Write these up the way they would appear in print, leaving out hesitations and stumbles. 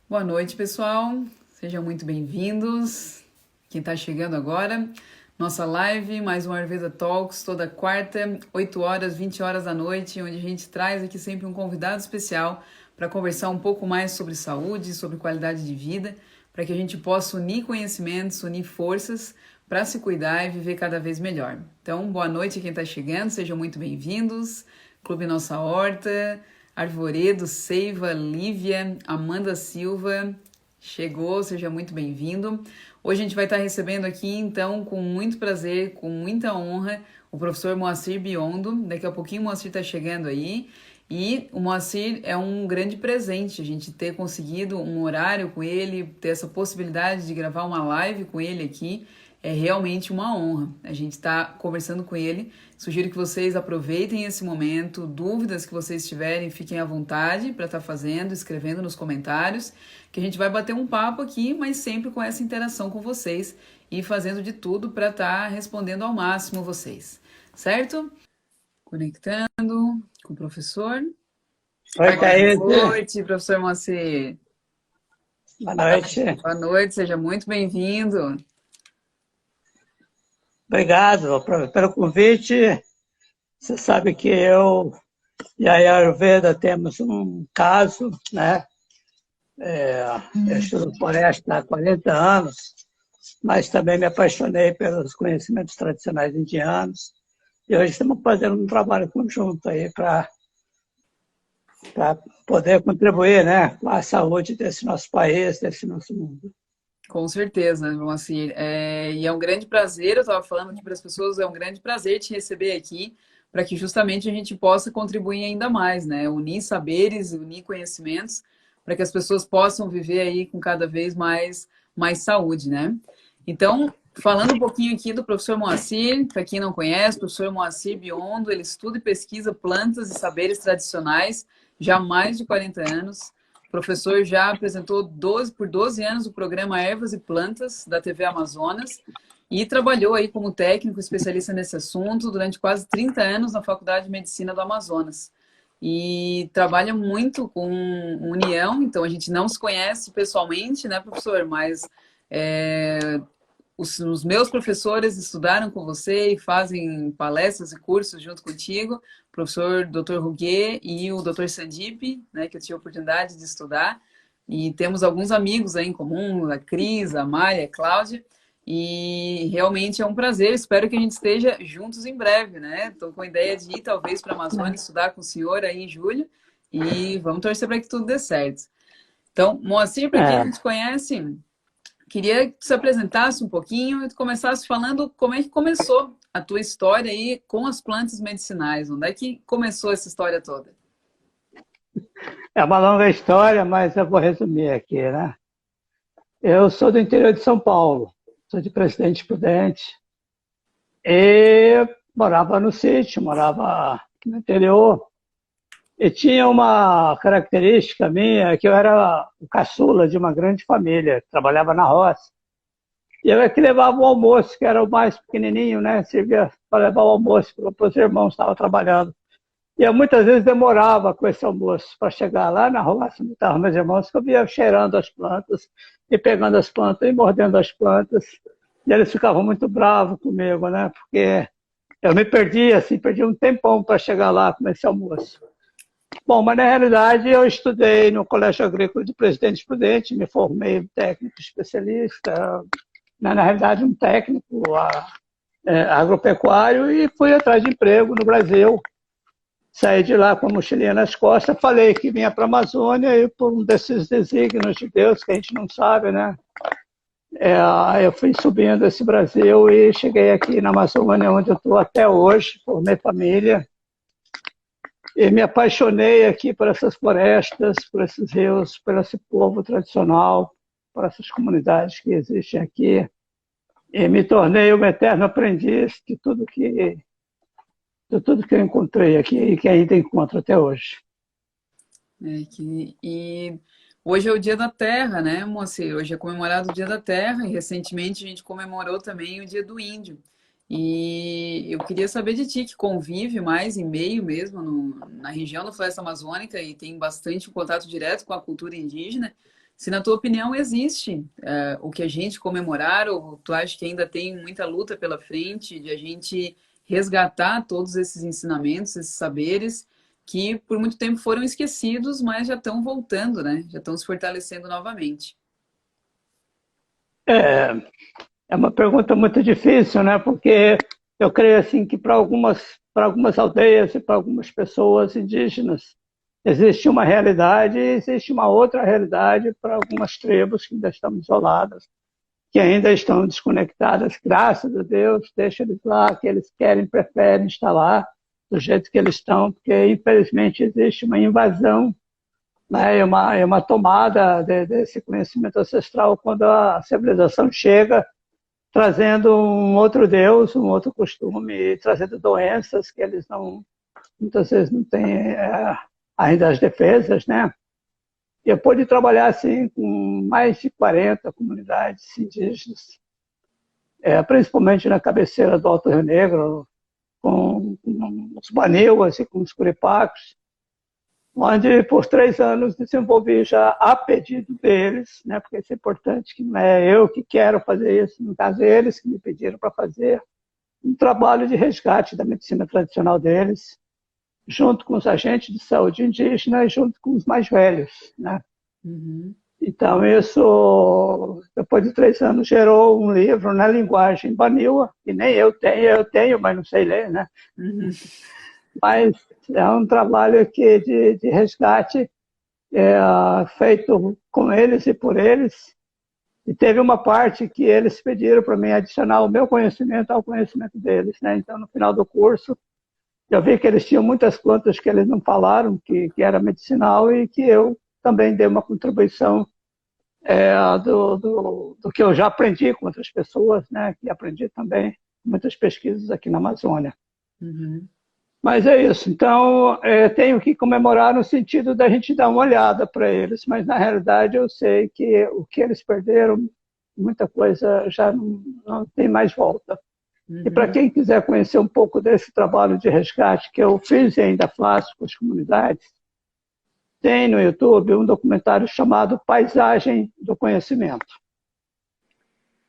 Boa noite, pessoal. Sejam muito bem-vindos. Quem está chegando agora, nossa live, mais um Ayurveda Talks, toda quarta, 8 horas, 20 horas da noite, onde a gente traz aqui sempre um convidado especial para conversar um pouco mais sobre saúde, sobre qualidade de vida, para que a gente possa unir conhecimentos, unir forças para se cuidar e viver cada vez melhor. Então, boa noite a quem está chegando, sejam muito bem-vindos. Clube Nossa Horta, Arvoredo, Seiva, Lívia, Amanda Silva, chegou, seja muito bem-vindo. Hoje a gente vai estar recebendo aqui, então, com muito prazer, com muita honra, o professor Moacir Biondo. Daqui a pouquinho o Moacir está chegando aí. E o Moacir é um grande presente, a gente ter conseguido um horário com ele, ter essa possibilidade de gravar uma live com ele aqui, é realmente uma honra. A gente está conversando com ele. Sugiro que vocês aproveitem esse momento. Dúvidas que vocês tiverem, fiquem à vontade para estar fazendo, escrevendo nos comentários, que a gente vai bater um papo aqui, mas sempre com essa interação com vocês e fazendo de tudo para estar respondendo ao máximo vocês. Certo? Conectando com o professor. Oi, Thaís. Boa noite, professor Moacir. Boa noite. Boa noite, seja muito bem-vindo. Obrigado pelo convite. Você sabe que eu e a Ayurveda temos um caso, né? Eu estudo floresta há 40 anos, mas também me apaixonei pelos conhecimentos tradicionais indianos. E hoje estamos fazendo um trabalho conjunto aí para poder contribuir, né, com a saúde desse nosso país, desse nosso mundo. Com certeza, Moacir. E é um grande prazer, eu estava falando aqui para as pessoas, é um grande prazer te receber aqui, para que justamente a gente possa contribuir ainda mais, né? Unir saberes, unir conhecimentos, para que as pessoas possam viver aí com cada vez mais saúde, né? Então, falando um pouquinho aqui do professor Moacir, para quem não conhece, o professor Moacir Biondo, ele estuda e pesquisa plantas e saberes tradicionais já há mais de 40 anos. O professor já apresentou por 12 anos o programa Ervas e Plantas da TV Amazonas e trabalhou aí como técnico especialista nesse assunto durante quase 30 anos na Faculdade de Medicina do Amazonas. E trabalha muito com união, então a gente não se conhece pessoalmente, né, professor? Mas os meus professores estudaram com você e fazem palestras e cursos junto contigo, o professor Dr. Ruguet e o Dr. Sandip, né, que eu tive a oportunidade de estudar, e temos alguns amigos aí em comum, a Cris, a Mária, a Cláudia, e realmente é um prazer, espero que a gente esteja juntos em breve, né? Estou com a ideia de ir talvez para a Amazônia estudar com o senhor aí em julho, e vamos torcer para que tudo dê certo. Então, Moacir, para quem não te conhece, queria que você apresentasse um pouquinho e começasse falando como é que começou a tua história aí com as plantas medicinais. Onde é que começou essa história toda? É uma longa história, mas eu vou resumir aqui, né? Eu sou do interior de São Paulo, sou de Presidente Prudente e morava no sítio, morava no interior. E tinha uma característica minha, que eu era o caçula de uma grande família, trabalhava na roça. E eu é que levava o almoço, que era o mais pequenininho, né? Servia para levar o almoço para os irmãos que estavam trabalhando. E eu muitas vezes demorava com esse almoço para chegar lá na roça, onde estavam meus irmãos, que eu via cheirando as plantas, e pegando as plantas, e mordendo as plantas. E eles ficavam muito bravos comigo, né? Porque eu me perdia, assim, perdia um tempão para chegar lá com esse almoço. Bom, mas na realidade eu estudei no Colégio Agrícola de Presidente Prudente, me formei técnico especialista, na realidade um técnico agropecuário, e fui atrás de emprego no Brasil. Saí de lá com a mochilinha nas costas, falei que vinha para a Amazônia e por um desses desígnios de Deus que a gente não sabe, né? Eu fui subindo esse Brasil e cheguei aqui na Amazônia, onde eu estou até hoje, formei família. E me apaixonei aqui por essas florestas, por esses rios, por esse povo tradicional, por essas comunidades que existem aqui. E me tornei um eterno aprendiz de tudo que eu encontrei aqui e que ainda encontro até hoje. E hoje é o Dia da Terra, né, Moacir? Hoje é comemorado o Dia da Terra e recentemente a gente comemorou também o Dia do Índio. E eu queria saber de ti, que convive mais em meio mesmo na região da Floresta Amazônica e tem bastante contato direto com a cultura indígena. Se na tua opinião existe o que a gente comemorar, ou tu acha que ainda tem muita luta pela frente de a gente resgatar todos esses ensinamentos, esses saberes que por muito tempo foram esquecidos, mas já estão voltando, né? Já estão se fortalecendo novamente. É, é uma pergunta muito difícil, né? Porque eu creio assim que para algumas aldeias e para algumas pessoas indígenas existe uma realidade e existe uma outra realidade para algumas tribos que ainda estão isoladas, que ainda estão desconectadas. Graças a Deus, deixa eles lá, que eles querem, preferem estar lá do jeito que eles estão, porque infelizmente existe uma invasão, né, é uma tomada desse conhecimento ancestral quando a civilização chega trazendo um outro Deus, um outro costume, trazendo doenças que eles não, muitas vezes não têm ainda as defesas, né? Eu pude trabalhar assim com mais de 40 comunidades indígenas, principalmente na cabeceira do Alto Rio Negro, com os Baniuas e com os Curipacos, onde por 3 anos desenvolvi já a pedido deles, né, porque isso é importante, que não é eu que quero fazer isso, no caso eles que me pediram para fazer, um trabalho de resgate da medicina tradicional deles, junto com os agentes de saúde indígena e junto com os mais velhos, né? Uhum, Então isso, depois de 3 anos, gerou um livro na linguagem Baniwa, que nem eu tenho, mas não sei ler, né? uhum, Mas é um trabalho que, de resgate feito com eles e por eles. E teve uma parte que eles pediram para mim adicionar o meu conhecimento ao conhecimento deles, né? Então, no final do curso, eu vi que eles tinham muitas plantas que eles não falaram, que era medicinal, e que eu também dei uma contribuição do que eu já aprendi com outras pessoas, né? Que aprendi também muitas pesquisas aqui na Amazônia. uhum. Mas é isso. Então, tenho que comemorar no sentido da gente dar uma olhada para eles, mas na realidade eu sei que o que eles perderam, muita coisa já não tem mais volta. E para Uhum. quem quiser conhecer um pouco desse trabalho de resgate que eu fiz e ainda faço com as comunidades, tem no YouTube um documentário chamado Paisagem do Conhecimento.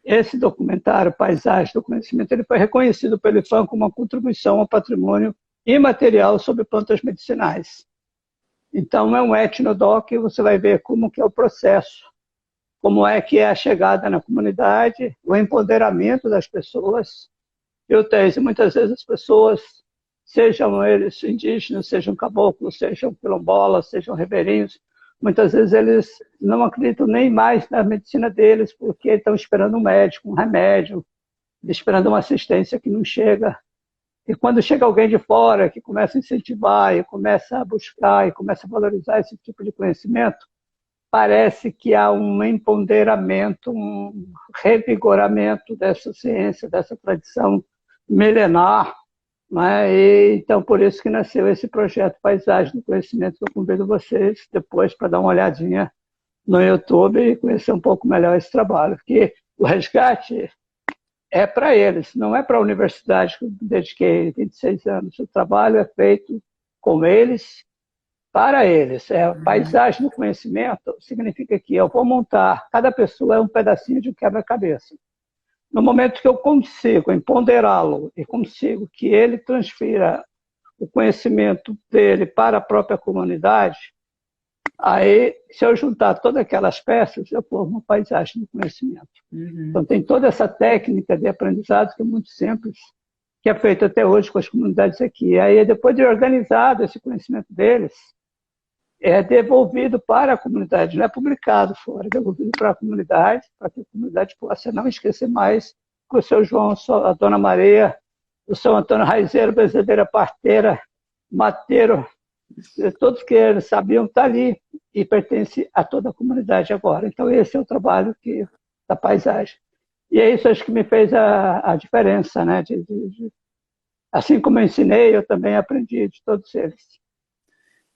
Esse documentário, Paisagem do Conhecimento, ele foi reconhecido pelo IFAM como uma contribuição ao patrimônio imaterial sobre plantas medicinais. Então, é um etnodoc e você vai ver como que é o processo, como é que é a chegada na comunidade, o empoderamento das pessoas. Muitas vezes as pessoas, sejam eles indígenas, sejam caboclos, sejam quilombolas, sejam ribeirinhos, muitas vezes eles não acreditam nem mais na medicina deles, porque estão esperando um médico, um remédio, esperando uma assistência que não chega. E quando chega alguém de fora que começa a incentivar, e começa a buscar, e começa a valorizar esse tipo de conhecimento, parece que há um empoderamento, um revigoramento dessa ciência, dessa tradição milenar. Né? E, então, por isso que nasceu esse projeto Paisagem do Conhecimento, que eu convido vocês depois para dar uma olhadinha no YouTube e conhecer um pouco melhor esse trabalho. Porque o resgate é para eles, não é para a universidade que eu dediquei 26 anos. O trabalho é feito com eles, para eles. Uhum. Paisagem do conhecimento significa que eu vou montar, cada pessoa é um pedacinho de um quebra-cabeça. No momento que eu consigo empoderá-lo e consigo que ele transfira o conhecimento dele para a própria comunidade, aí, se eu juntar todas aquelas peças, eu formo uma paisagem do conhecimento. Então, Uhum. tem toda essa técnica de aprendizado que é muito simples, que é feita até hoje com as comunidades aqui. Aí, depois de organizado esse conhecimento deles, é devolvido para a comunidade, não é publicado fora, é devolvido para a comunidade, para que a comunidade possa não esquecer mais que o seu João, a Dona Maria, o seu Antônio Raizeiro, Bezedeira Parteira, Mateiro, todos que eles sabiam estar ali e pertence a toda a comunidade agora. Então esse é o trabalho da paisagem. E é isso acho que me fez a diferença, né? Assim como eu ensinei, eu também aprendi de todos eles.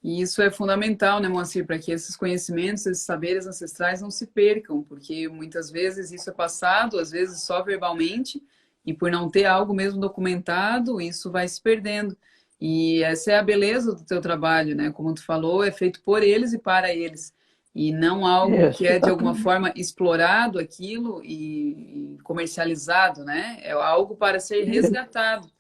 E isso é fundamental, né, Moacir, para que esses conhecimentos, esses saberes ancestrais não se percam, porque muitas vezes isso é passado, às vezes só verbalmente, e por não ter algo mesmo documentado, isso vai se perdendo. E essa é a beleza do teu trabalho, né? Como tu falou, é feito por eles e para eles. e não algo que Isso, é de alguma exatamente. forma explorado aquilo e comercializado, né? É algo para ser resgatado.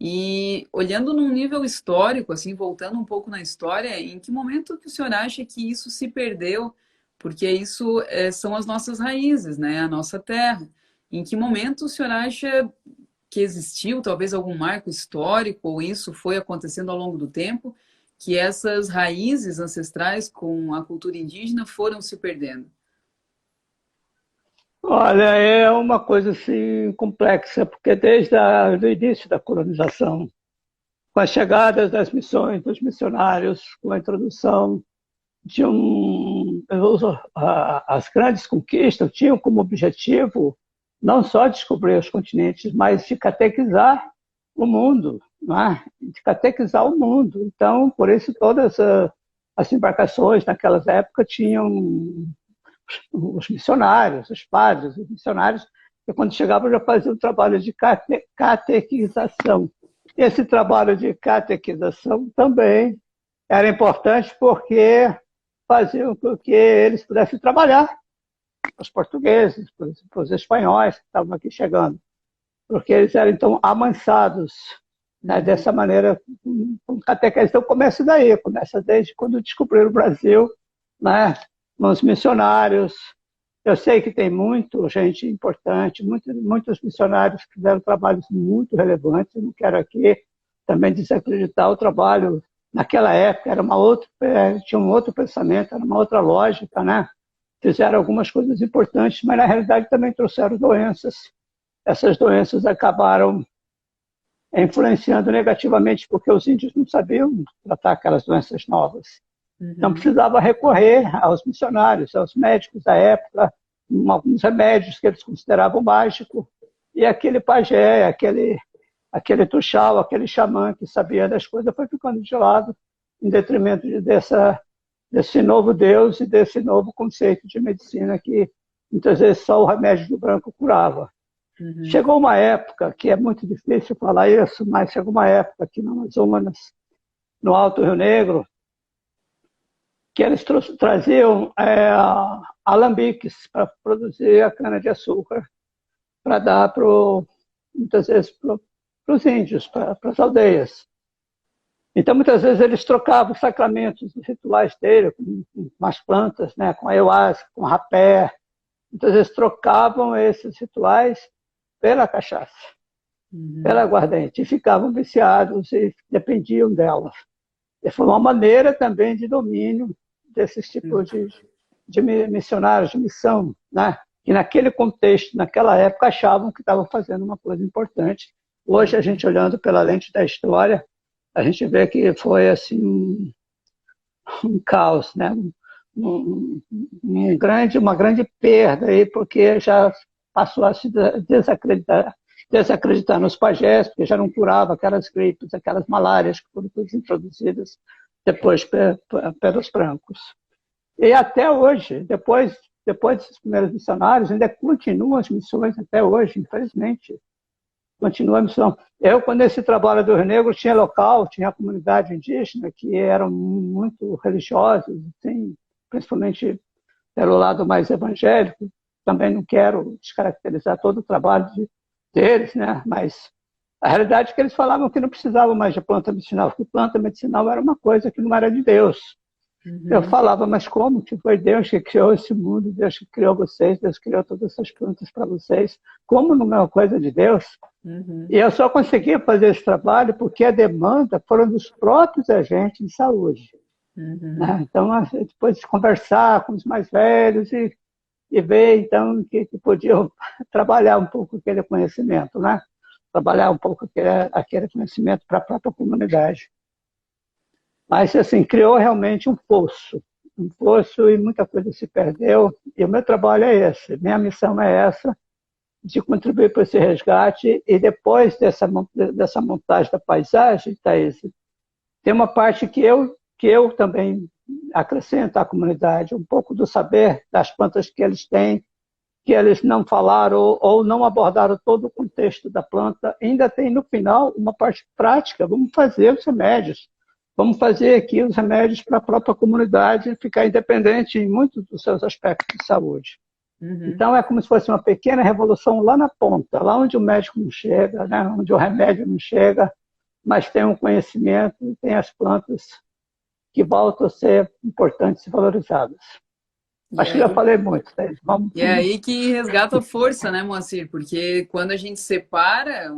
E olhando num nível histórico, assim, voltando um pouco na história, em que momento que o senhor acha que isso se perdeu? Porque isso são as nossas raízes, né? A nossa terra. Em que momento o senhor acha que existiu talvez algum marco histórico, ou isso foi acontecendo ao longo do tempo, que essas raízes ancestrais com a cultura indígena foram se perdendo? Olha, é uma coisa assim complexa, porque desde o início da colonização, com as chegadas das missões, dos missionários, com a introdução de as grandes conquistas tinham como objetivo não só descobrir os continentes, mas de catequizar o mundo, né? De catequizar o mundo. Então, por isso todas as embarcações naquelas épocas tinham os missionários, os padres, os missionários, que quando chegavam já faziam o trabalho de catequização. Esse trabalho de catequização também era importante porque faziam com que eles pudessem trabalhar, os portugueses, os espanhóis que estavam aqui chegando, porque eles eram então amansados, né, Uhum. dessa maneira, com catequese. Então começa daí, começa desde quando descobriram o Brasil, né, os missionários. Eu sei que tem muita gente importante, muitos missionários que fizeram trabalhos muito relevantes. Eu não quero aqui também desacreditar o trabalho. Naquela época era tinha um outro pensamento, era uma outra lógica, né? Fizeram algumas coisas importantes, mas na realidade também trouxeram doenças. Essas doenças acabaram influenciando negativamente porque os índios não sabiam tratar aquelas doenças novas. Então Uhum. precisava recorrer aos missionários, aos médicos da época, alguns remédios que eles consideravam mágicos, e aquele pajé, aquele tuxal, aquele xamã que sabia das coisas foi ficando de lado em detrimento desse novo Deus e desse novo conceito de medicina que muitas vezes só o remédio do branco curava. Uhum. Chegou uma época, que é muito difícil falar isso, mas chegou uma época aqui no Amazonas, no Alto Rio Negro, que eles traziam alambiques para produzir a cana-de-açúcar, para dar, muitas vezes, para os índios, para as aldeias. Então, muitas vezes, eles trocavam os sacramentos, os rituais dele, com as plantas, né, com a ayahuasca, com a rapé. Muitas vezes, trocavam esses rituais pela cachaça, pela Uhum. aguardente, e ficavam viciados e dependiam dela. E foi uma maneira também de domínio desses tipos de missionários, de missão, né? Que naquele contexto, naquela época, achavam que estavam fazendo uma coisa importante. Hoje, a gente olhando pela lente da história, a gente vê que foi assim um caos, né? Uma grande perda aí, porque já passou a se desacreditar nos pajés, porque já não curava aquelas gripes, aquelas malárias que foram todas introduzidas depois pelos brancos. E até hoje, depois desses primeiros missionários, ainda continuam as missões até hoje, infelizmente. Continua a missão. Eu, quando esse trabalho do Rio Negro, tinha local, tinha a comunidade indígena, que eram muito religiosos, assim, principalmente pelo lado mais evangélico. Também não quero descaracterizar todo o trabalho deles, né? Mas a realidade é que eles falavam que não precisavam mais de planta medicinal, porque planta medicinal era uma coisa que não era de Deus. Eu Uhum. falava, mas como que foi Deus que criou esse mundo, Deus que criou vocês, Deus criou todas essas plantas para vocês? Como não é uma coisa de Deus? E Uhum. eu só conseguia fazer esse trabalho porque a demanda foram dos próprios agentes de saúde. Uhum. Né? Então, depois de conversar com os mais velhos e ver, então, que podiam trabalhar um pouco aquele conhecimento, né? Trabalhar um pouco aquele conhecimento para a própria comunidade. Mas, assim, criou realmente um fosso e muita coisa se perdeu. E o meu trabalho é esse, minha missão é essa, de contribuir para esse resgate. E depois dessa montagem da paisagem, Thaís, tem uma parte que eu também acrescento à comunidade, um pouco do saber das plantas que eles têm, que eles não falaram ou não abordaram todo o contexto da planta. Ainda tem, no final, uma parte prática. Vamos fazer os remédios, vamos fazer aqui os remédios para a própria comunidade ficar independente em muitos dos seus aspectos de saúde. Uhum. Então, é como se fosse uma pequena revolução lá na ponta, lá onde o médico não chega, né? Onde o remédio não chega, mas tem um conhecimento e tem as plantas que voltam a ser importantes e valorizadas. E Acho que já aí, falei muito, né? Vamos. e é aí que resgata a força, né, Moacir? Porque quando a gente separa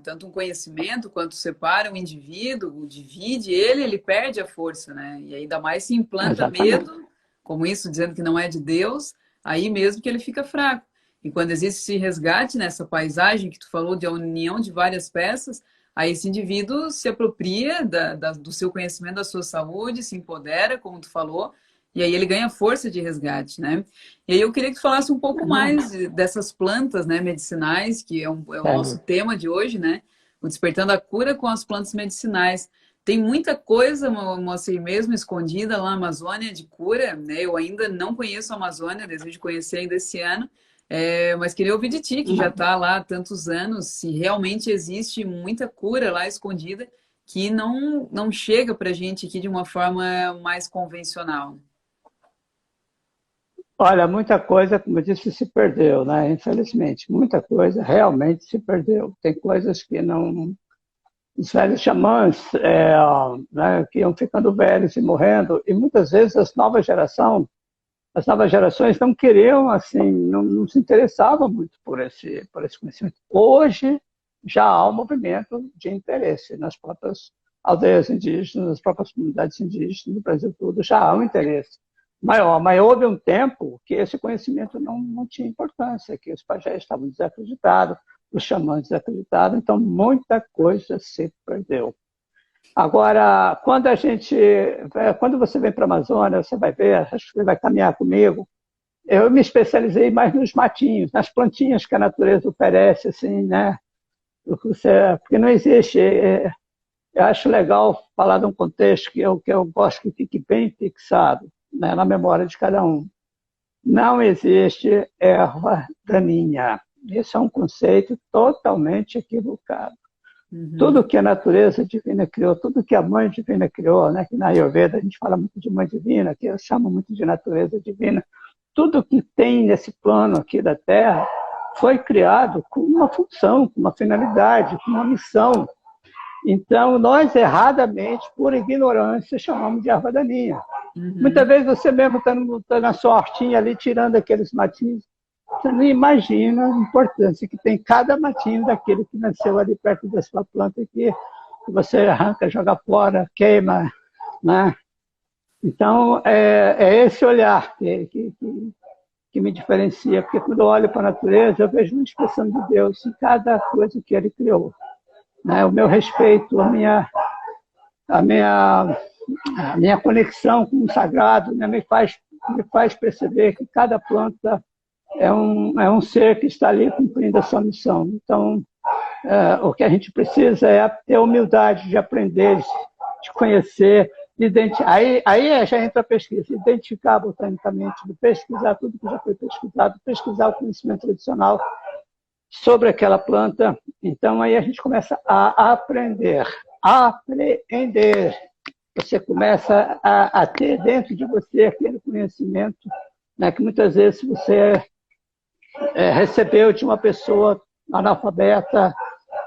tanto um conhecimento quanto separa um indivíduo, divide ele perde a força, né? E ainda mais se implanta Exatamente. medo, como isso, dizendo que não é de Deus, aí mesmo que ele fica fraco. E quando existe esse resgate nessa paisagem que tu falou de a união de várias peças, aí esse indivíduo se apropria do seu conhecimento, da sua saúde, se empodera, como tu falou, e aí ele ganha força de resgate, né? E aí eu queria que tu falasse um pouco mais dessas plantas, né, medicinais, que é o nosso É, tema de hoje, né? O Despertando a Cura com as Plantas Medicinais. Tem muita coisa, Moacir, mesmo escondida lá na Amazônia de cura, né? Eu ainda não conheço a Amazônia, desejo conhecer ainda esse ano, mas queria ouvir de ti, que já está lá há tantos anos, se realmente existe muita cura lá escondida que não chega para a gente aqui de uma forma mais convencional. olha, muita coisa, como eu disse, se perdeu, né? Infelizmente, muita coisa realmente se perdeu. Tem coisas que não. Os velhos xamãs, né, que iam ficando velhos e morrendo, e muitas vezes as novas gerações não queriam, assim, não se interessavam muito por esse conhecimento. Hoje já há um movimento de interesse nas próprias aldeias indígenas, nas próprias comunidades indígenas do Brasil todo, já há um interesse maior. Mas houve um tempo que esse conhecimento não tinha importância, que os pajés estavam desacreditados, os xamãs desacreditados, então muita coisa se perdeu. Agora, quando você vem para a Amazônia, você vai ver, acho que você vai caminhar comigo, eu me especializei mais nos matinhos, nas plantinhas que a natureza oferece, assim, né? Porque não existe. Eu acho legal falar de um contexto que eu gosto que fique bem fixado, né, na memória de cada um. Não existe erva daninha. Esse é um conceito totalmente equivocado. Uhum. Tudo que a natureza divina criou, tudo que a mãe divina criou, né? Que na Ayurveda a gente fala muito de mãe divina, que eu chamo muito de natureza divina, tudo que tem nesse plano aqui da Terra foi criado com uma função, com uma finalidade, com uma missão. Então, nós, erradamente, por ignorância, chamamos de erva daninha. Muitas Uhum. vezes você mesmo está na sua hortinha ali, tirando aqueles matinhos, você não imagina a importância que tem cada matinho daquele que nasceu ali perto da sua planta que você arranca, joga fora, queima, né? Então, é esse olhar que me diferencia, porque quando eu olho para a natureza, eu vejo uma expressão de Deus em cada coisa que ele criou. Né? O meu respeito, a minha, a minha conexão com o sagrado, né? Me faz perceber que cada planta é um ser que está ali cumprindo a sua missão. Então, o que a gente precisa é ter a humildade de aprender, de conhecer, de identificar. Aí já entra a pesquisa, identificar botanicamente, de pesquisar tudo que já foi pesquisado, pesquisar o conhecimento tradicional sobre aquela planta. Então, aí a gente começa a aprender. Aprender. Você começa a ter dentro de você aquele conhecimento, né, que muitas vezes você recebeu de uma pessoa analfabeta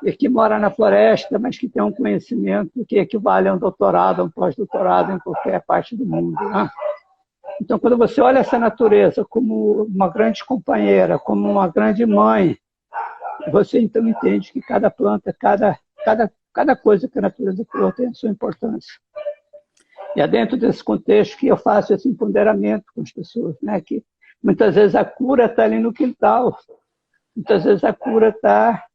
e que mora na floresta, mas que tem um conhecimento que equivale a um doutorado, a um pós-doutorado em qualquer parte do mundo. Né? Então, quando você olha essa natureza como uma grande companheira, como uma grande mãe, você então entende que cada planta, cada coisa que a natureza criou tem a sua importância. E é dentro desse contexto que eu faço esse empoderamento com as pessoas, né? Que muitas vezes a cura está ali no quintal, muitas vezes a cura está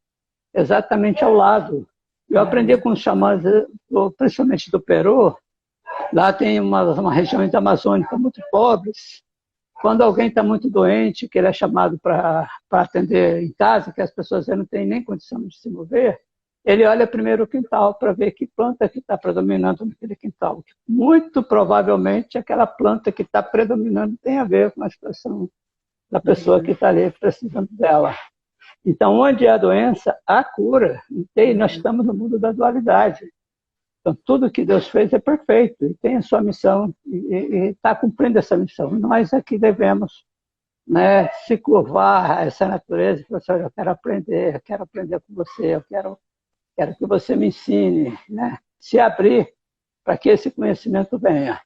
exatamente ao lado. Eu aprendi Uhum. com os xamãs, principalmente do Peru, lá tem uma regiões amazônicas muito pobres. Quando alguém está muito doente, que ele é chamado para atender em casa, que as pessoas não têm nem condição de se mover, ele olha primeiro o quintal para ver que planta que está predominando naquele quintal. Muito provavelmente aquela planta que está predominando tem a ver com a situação da pessoa que Uhum. está ali precisando dela. Então, onde há a doença, há cura. E nós Uhum. estamos no mundo da dualidade. Então, tudo que Deus fez é perfeito e tem a sua missão e está cumprindo essa missão. Nós aqui devemos, né, se curvar a essa natureza e falar assim, olha, eu quero aprender com você, quero que você me ensine, né? Se abrir para que esse conhecimento venha.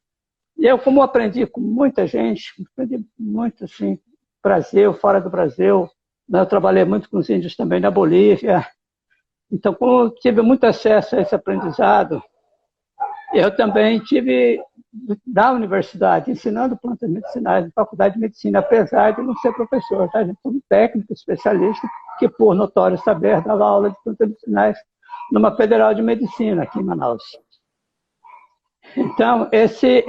E eu, como aprendi com muita gente, aprendi muito, assim, Brasil, fora do Brasil, né? Eu trabalhei muito com os índios também na Bolívia. Então, como eu tive muito acesso a esse aprendizado, eu também tive na universidade, ensinando plantas medicinais, na faculdade de medicina, apesar de não ser professor, tá? A gente é um técnico, especialista, que por notório saber dava aula de plantas medicinais numa federal de medicina aqui em Manaus. Então, esse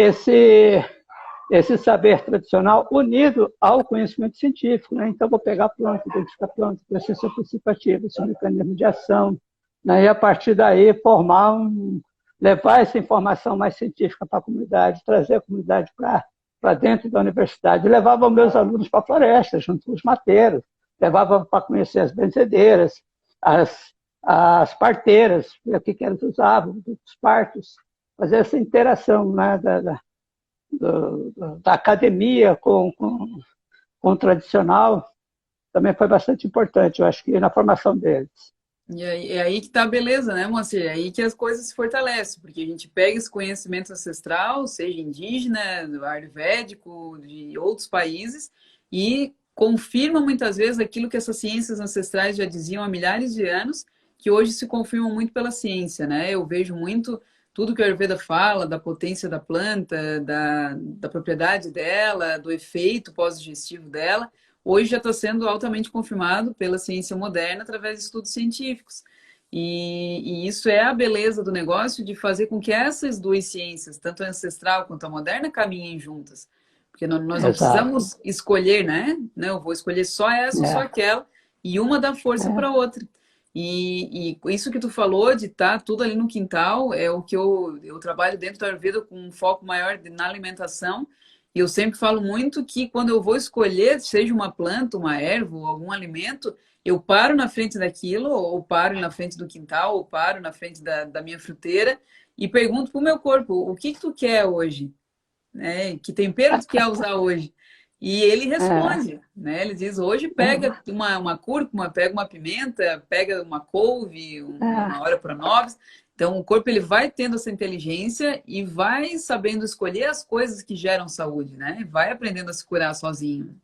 saber tradicional unido ao conhecimento científico, né? Então, vou pegar a planta, identificar a planta, conhecer seu princípio ativo, seu mecanismo de ação, né? E a partir daí levar essa informação mais científica para a comunidade, trazer a comunidade para dentro da universidade. Levava meus alunos para a floresta, junto com os mateiros, levava para conhecer as benzedeiras, as parteiras, o que elas usavam, os partos, fazer essa interação, né, da academia com o tradicional também foi bastante importante, eu acho que na formação deles. E aí, é aí que tá a beleza, né, Moacir? É aí que as coisas se fortalecem, porque a gente pega esse conhecimento ancestral, seja indígena, ayurvédico, de outros países, e confirma muitas vezes aquilo que essas ciências ancestrais já diziam há milhares de anos, que hoje se confirmam muito pela ciência, né? Eu vejo muito tudo que a Ayurveda fala, da potência da planta, da propriedade dela, do efeito pós-digestivo dela, hoje já está sendo altamente confirmado pela ciência moderna através de estudos científicos. E isso é a beleza do negócio de fazer com que essas duas ciências, tanto a ancestral quanto a moderna, caminhem juntas. Porque nós não Exato. precisamos escolher, né? Não, eu vou escolher só essa ou só É, aquela, e uma dá força para a é, outra. E isso que tu falou de estar tudo ali no quintal é o que eu trabalho dentro da Ayurveda com um foco maior na alimentação. E eu sempre falo muito que quando eu vou escolher, seja uma planta, uma erva ou algum alimento, eu paro na frente daquilo, ou paro na frente do quintal, ou paro na frente da minha fruteira e pergunto para o meu corpo, o que que tu quer hoje? Né? Que tempero tu quer usar hoje? E ele é, responde, né? Ele diz, hoje pega é, uma cúrcuma, pega uma pimenta, pega uma couve, uma é. hora para nove. Então, o corpo ele vai tendo essa inteligência e vai sabendo escolher as coisas que geram saúde, né? Vai aprendendo a se curar sozinho.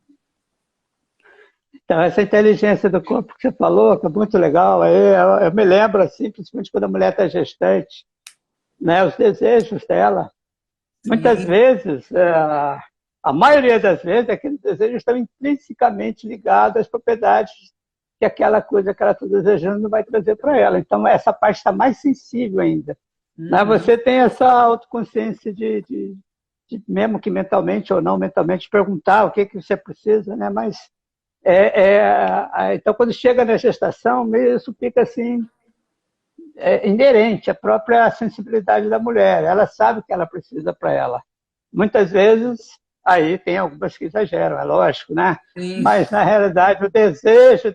Então, essa inteligência do corpo que você falou, que é muito legal, aí eu me lembro, assim, principalmente quando a mulher está gestante, né, os desejos dela. Muitas Sim. vezes, a maioria das vezes, aqueles desejos estão intrinsecamente ligados às propriedades que aquela coisa que ela está desejando não vai trazer para ela. Então, essa parte está mais sensível ainda. Né? Uhum. Você tem essa autoconsciência mesmo que mentalmente ou não mentalmente, perguntar o que, que você precisa, né? Mas, então, quando chega na gestação, isso fica assim, inerente à própria sensibilidade da mulher. Ela sabe o que ela precisa para ela. Muitas vezes, aí tem algumas que exageram, é lógico, né? Sim. Mas, na realidade, o desejo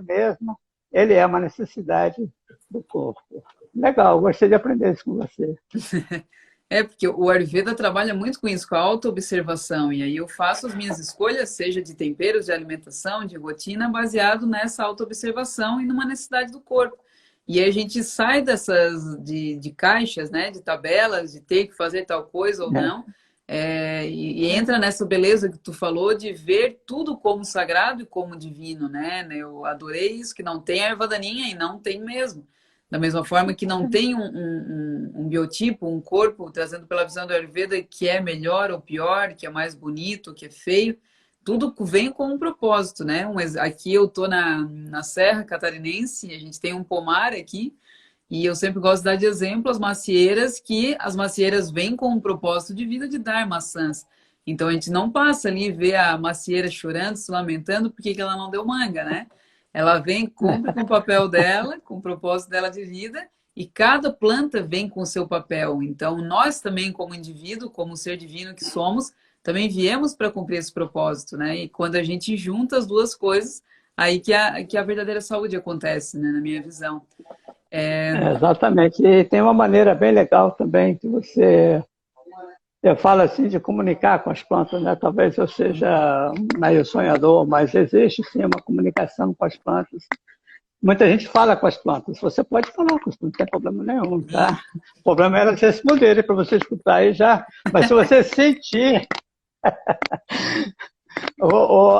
mesmo, ele é uma necessidade do corpo. Legal, gostei de aprender isso com você. É, porque o Ayurveda trabalha muito com isso, com a autoobservação. E aí eu faço as minhas escolhas, seja de temperos, de alimentação, de rotina, baseado nessa autoobservação e numa necessidade do corpo. E aí a gente sai dessas de caixas, né, de tabelas, de ter que fazer tal coisa ou É, não, e entra nessa beleza que tu falou de ver tudo como sagrado e como divino, né? Eu adorei isso, que não tem erva daninha e não tem mesmo. Da mesma forma que não tem um biotipo, um corpo, trazendo pela visão do Ayurveda, que é melhor ou pior, que é mais bonito, que é feio, tudo vem com um propósito, né? Aqui eu tô na Serra Catarinense, a gente tem um pomar aqui, e eu sempre gosto de dar de exemplo as macieiras, que as macieiras vêm com um propósito de vida de dar maçãs. Então a gente não passa ali e vê a macieira chorando, se lamentando porque que ela não deu manga, né? Ela vem, cumpre com o papel dela, com o propósito dela de vida, e cada planta vem com o seu papel. Então nós também, como indivíduo, como ser divino que somos, também viemos para cumprir esse propósito, né? E quando a gente junta as duas coisas, aí que a verdadeira saúde acontece, né? Na minha visão. Exatamente. E tem uma maneira bem legal também que você... Eu falo assim de comunicar com as plantas, né? Talvez eu seja meio sonhador, mas existe sim uma comunicação com as plantas. Muita gente fala com as plantas. Você pode falar com as plantas, não tem problema nenhum, tá? O problema é elas responderem para você escutar e já. Mas se você sentir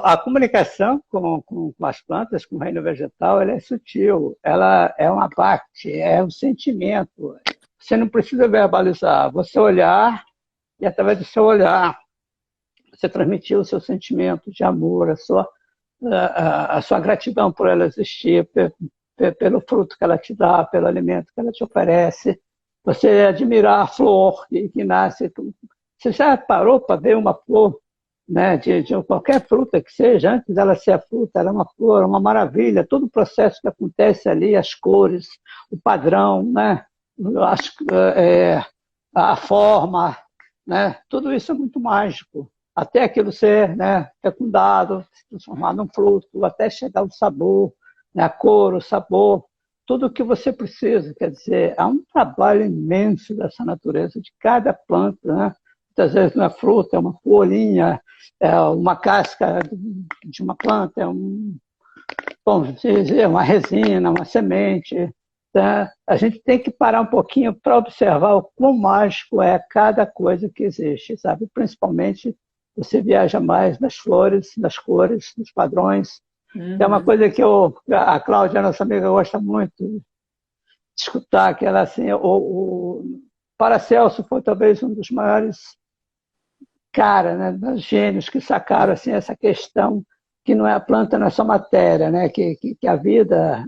a comunicação com as plantas, com o reino vegetal, ela é sutil, ela é uma parte, é um sentimento. Você não precisa verbalizar, você olhar e através do seu olhar você transmitir o seu sentimento de amor, a sua gratidão por ela existir, pelo fruto que ela te dá, pelo alimento que ela te oferece. Você admirar a flor que nasce. Você já parou para ver uma flor, né, de qualquer fruta que seja, antes dela ser a fruta, ela é uma flor, uma maravilha, todo o processo que acontece ali, as cores, o padrão, né, as, a forma, né, tudo isso é muito mágico. Até aquilo ser, né, fecundado, se transformar num fruto, até chegar ao sabor, né, a cor, o sabor, tudo o que você precisa. Quer dizer, há um trabalho imenso dessa natureza, de cada planta, né? Muitas vezes não é fruta, é uma folhinha, é uma casca de uma planta, vamos dizer, uma resina, uma semente. Tá? A gente tem que parar um pouquinho para observar o quão mágico é cada coisa que existe, sabe? Principalmente você viaja mais nas flores, nas cores, nos padrões. É uma coisa que a Cláudia, nossa amiga, gosta muito de escutar, que ela, assim, o Paracelso foi talvez um dos maiores cara, né, dos gênios que sacaram assim, essa questão que não é a planta, não é só matéria, né, que a vida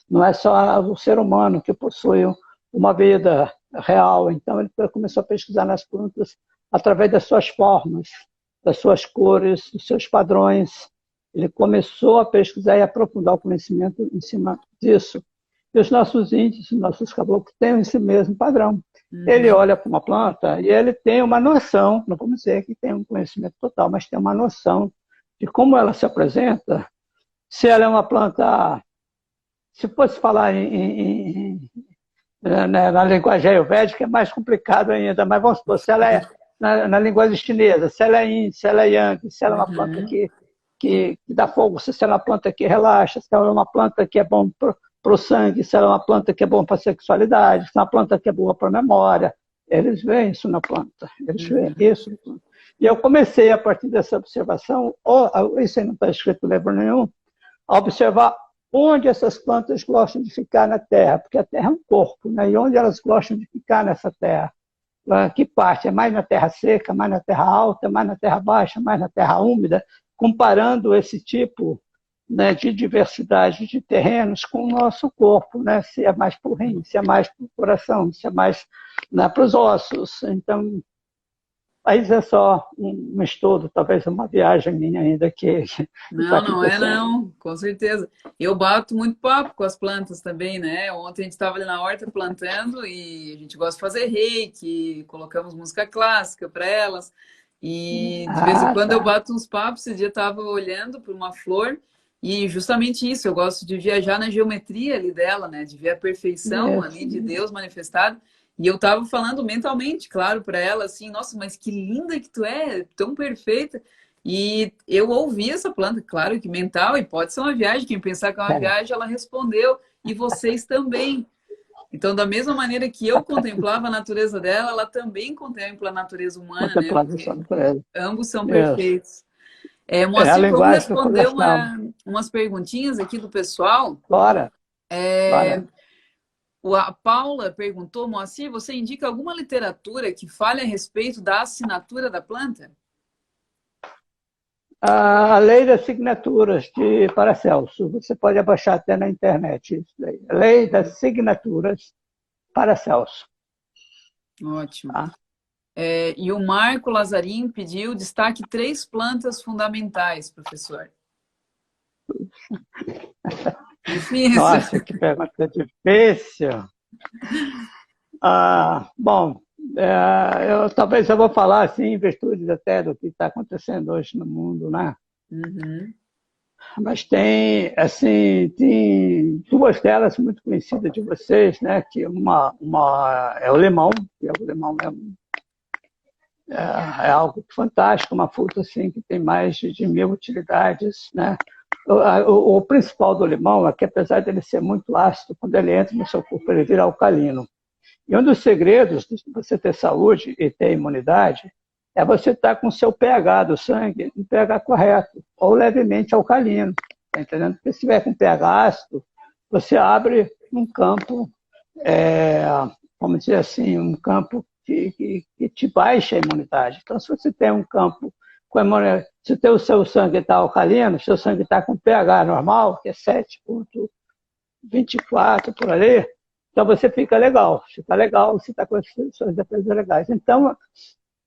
não é só o ser humano que possui uma vida real. Então ele começou a pesquisar nas plantas através das suas formas, das suas cores, dos seus padrões. Ele começou a pesquisar e aprofundar o conhecimento em cima disso. E os nossos índios, os nossos caboclos têm esse mesmo padrão. Ele olha para uma planta e ele tem uma noção, não vamos dizer que tem um conhecimento total, mas tem uma noção de como ela se apresenta. Se ela é uma planta, se fosse falar na linguagem ayurvédica, é mais complicado ainda, mas vamos supor, se ela é na linguagem chinesa, se ela é yin, se ela é yang, se ela é uma planta que dá fogo, se ela é uma planta que relaxa, se ela é uma planta que é bom para o sangue, se ela é uma planta que é boa para a sexualidade, se é uma planta que é boa para a memória. Eles veem isso na planta, eles veem isso na planta. E eu comecei, a partir dessa observação, isso aí não está escrito em livro nenhum, a observar onde essas plantas gostam de ficar na Terra, porque a Terra é um corpo, né? E onde elas gostam de ficar nessa Terra. Que parte? É mais na terra seca, mais na terra alta, mais na terra baixa, mais na terra úmida, comparando esse tipo, né, de diversidade de terrenos com o nosso corpo, né? Se é mais para o rim, se é mais para o coração, se é mais, né, para os ossos. Então, aí é só um estudo, talvez uma viagem minha ainda que está Não, não é acontecendo. não, com certeza. Eu bato muito papo com as plantas também, né? Ontem a gente estava ali na horta plantando e a gente gosta de fazer reiki, colocamos música clássica para elas. E de vez em Ah, quando eu tá. bato uns papos. Esse dia eu estava olhando para uma flor e justamente isso, eu gosto de viajar na geometria ali dela, né? De ver a perfeição ali de Isso. Deus manifestado. E eu estava falando mentalmente, claro, para ela assim, nossa, mas que linda que tu é, tão perfeita. E eu ouvi essa planta, claro que mental, e pode ser uma viagem. Quem pensar que é uma É, viagem, ela respondeu, e vocês também. Então, da mesma maneira que eu contemplava a natureza dela, ela também contempla a natureza humana, né? contemplado só Porque por ele. ambos são Isso. perfeitos. É a Moacir, vamos linguagem do responder coração. umas perguntinhas aqui do pessoal. Bora, É, bora. a Paula perguntou, Moacir, você indica alguma literatura que fale a respeito da assinatura da planta? A lei das signaturas de Paracelso. Você pode abaixar até na internet isso daí. Lei das signaturas Paracelso. Ótimo. Tá? E o Marco Lazarim pediu destaque três plantas fundamentais, professor. Difícil. Nossa, que pergunta difícil. Bom, talvez eu vou falar assim, em virtude até do que está acontecendo hoje no mundo, né? Uhum. Mas tem, assim, tem duas delas muito conhecidas de vocês, né? Que uma é o limão, que é o limão é algo fantástico, uma fruta assim que tem mais de 1000 utilidades, né? O principal do limão é que, apesar dele ser muito ácido, quando ele entra no seu corpo, ele vira alcalino. E um dos segredos de você ter saúde e ter imunidade é você estar com o seu pH do sangue no pH correto, ou levemente alcalino, tá entendendo? Porque se tiver com pH ácido, você abre um campo, vamos dizer assim, um campo que te baixa a imunidade. Então, se você tem um campo com imunidade, se o seu sangue está alcalino, seu sangue está com pH normal, que é 7,24 por ali, então você fica legal, você está com as suas defesas legais. Então,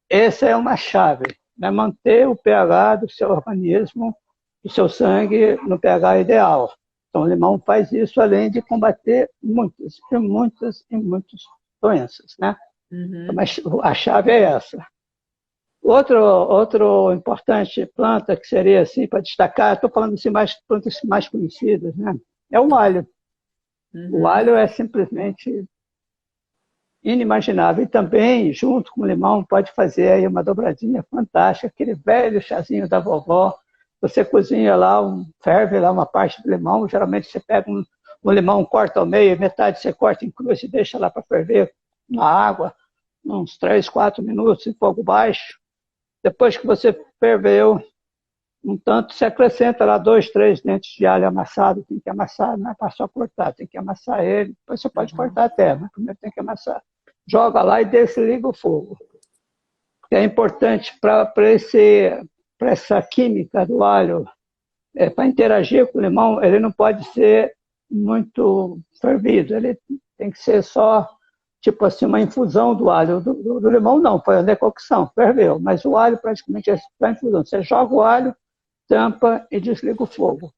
essa é uma chave, né? Manter o pH do seu organismo, do seu sangue, no pH ideal. Então, o limão faz isso, além de combater muitas doenças, né? Uhum. Mas a chave é essa. Outro importante planta que seria assim para destacar, estou falando assim mais plantas mais conhecidas, né? É o alho. O Uhum. alho é simplesmente inimaginável. E também, junto com o limão, pode fazer aí uma dobradinha fantástica, aquele velho chazinho da vovó. Você cozinha lá, ferve lá uma parte do limão, geralmente você pega um limão, corta ao meio, metade você corta em cruz e deixa lá para ferver na água, uns 3, 4 minutos em fogo baixo. Depois que você ferveu um tanto, você acrescenta lá 2, 3 dentes de alho amassado, tem que amassar, não é para só cortar, tem que amassar ele, depois você pode cortar até, mas primeiro tem que amassar. Joga lá e desliga o fogo. É importante para essa química do alho, para interagir com o limão, ele não pode ser muito fervido, ele tem que ser só, tipo assim, uma infusão do alho. Do limão não, foi a decocção, ferveu, mas o alho praticamente é só infusão. Você joga o alho, tampa e desliga o fogo.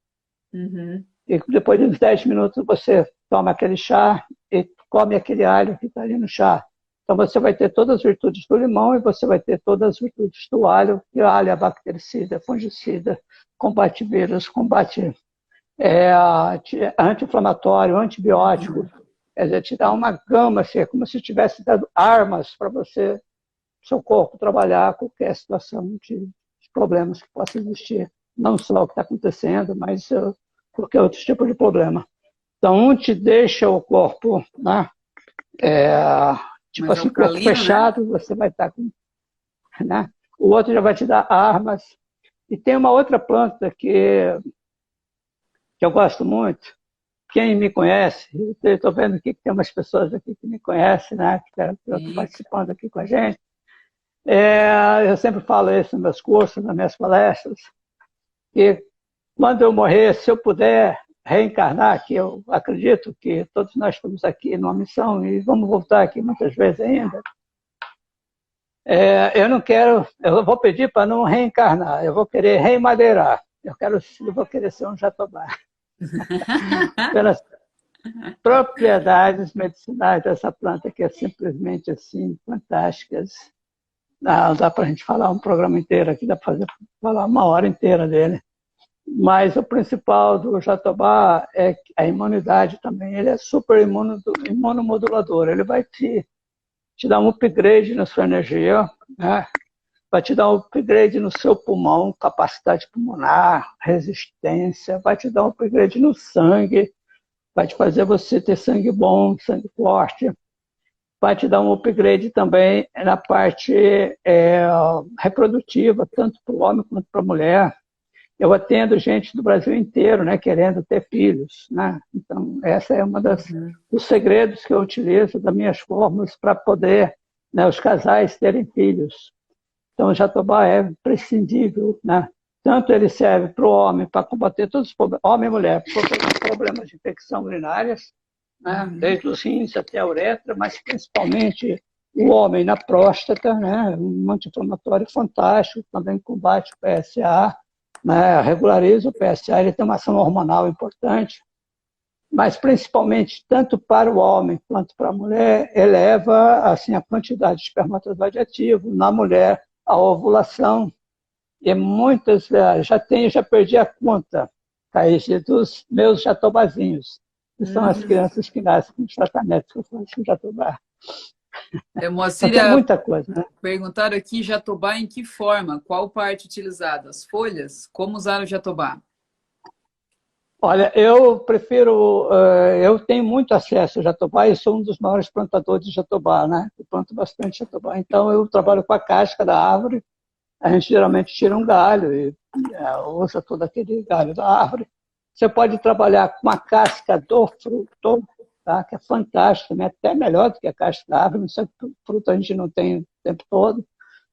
Uhum. E depois de uns 10 minutos você toma aquele chá e come aquele alho que está ali no chá. Então você vai ter todas as virtudes do limão e você vai ter todas as virtudes do alho. E o alho é bactericida, fungicida, combate vírus, combate anti-inflamatório, antibiótico. Quer dizer, te dá uma gama, assim, é como se tivesse dado armas para você, seu corpo, trabalhar qualquer situação de problemas que possa existir. Não só o que está acontecendo, mas qualquer outro tipo de problema. Então, um te deixa o corpo, né, tipo Mas assim, corpo alcalino, né? fechado, você vai estar com... Né? O outro já vai te dar armas. E tem uma outra planta que eu gosto muito. Quem me conhece, eu estou vendo aqui que tem umas pessoas aqui que me conhecem, né, que estão Sim. participando aqui com a gente. Eu sempre falo isso nos meus cursos, nas minhas palestras, que quando eu morrer, se eu puder reencarnar, que eu acredito que todos nós estamos aqui numa missão e vamos voltar aqui muitas vezes ainda, eu não quero, eu vou pedir para não reencarnar, eu vou querer remadeirar, eu vou querer ser um jatobá. Pelas propriedades medicinais dessa planta, que é simplesmente assim, fantásticas. Não dá para a gente falar um programa inteiro aqui, dá para falar uma hora inteira dele. Mas o principal do jatobá é a imunidade também. Ele é super imunomodulador. Ele vai te dar um upgrade na sua energia, né? Vai te dar um upgrade no seu pulmão, capacidade pulmonar, resistência, vai te dar um upgrade no sangue, vai te fazer você ter sangue bom, sangue forte, vai te dar um upgrade também na parte reprodutiva, tanto para o homem quanto para a mulher. Eu atendo gente do Brasil inteiro, né, querendo ter filhos, né? Então, essa é uma dos segredos que eu utilizo, das minhas fórmulas para poder, né, os casais terem filhos. Então, o jatobá é prescindível, né? Tanto ele serve para o homem, para combater todos os problemas, homem e mulher, todos os problemas de infecção urinárias, né? Desde os rins até a uretra, mas principalmente o homem na próstata, né? Um anti-inflamatório fantástico, também combate o PSA, né? Regulariza o PSA, ele tem uma ação hormonal importante, mas principalmente tanto para o homem quanto para a mulher, eleva assim, a quantidade de espermatozoide ativo na mulher, a ovulação, e muitas, já perdi a conta, Caixi dos meus jatobazinhos, que são as Hum. crianças que nascem com os tratamentos que eu faço com jatobá. Então Moacir, tem muita coisa, né? perguntaram aqui jatobá em que forma? Qual parte utilizada? As folhas? Como usar o jatobá? Olha, eu prefiro, eu tenho muito acesso ao jatobá e sou um dos maiores plantadores de jatobá, né? Eu planto bastante jatobá. Então eu trabalho com a casca da árvore, a gente geralmente tira um galho e usa todo aquele galho da árvore. Você pode trabalhar com a casca do fruto, tá? Que é fantástica, né? Até melhor do que a casca da árvore, não sei que fruto a gente não tem o tempo todo,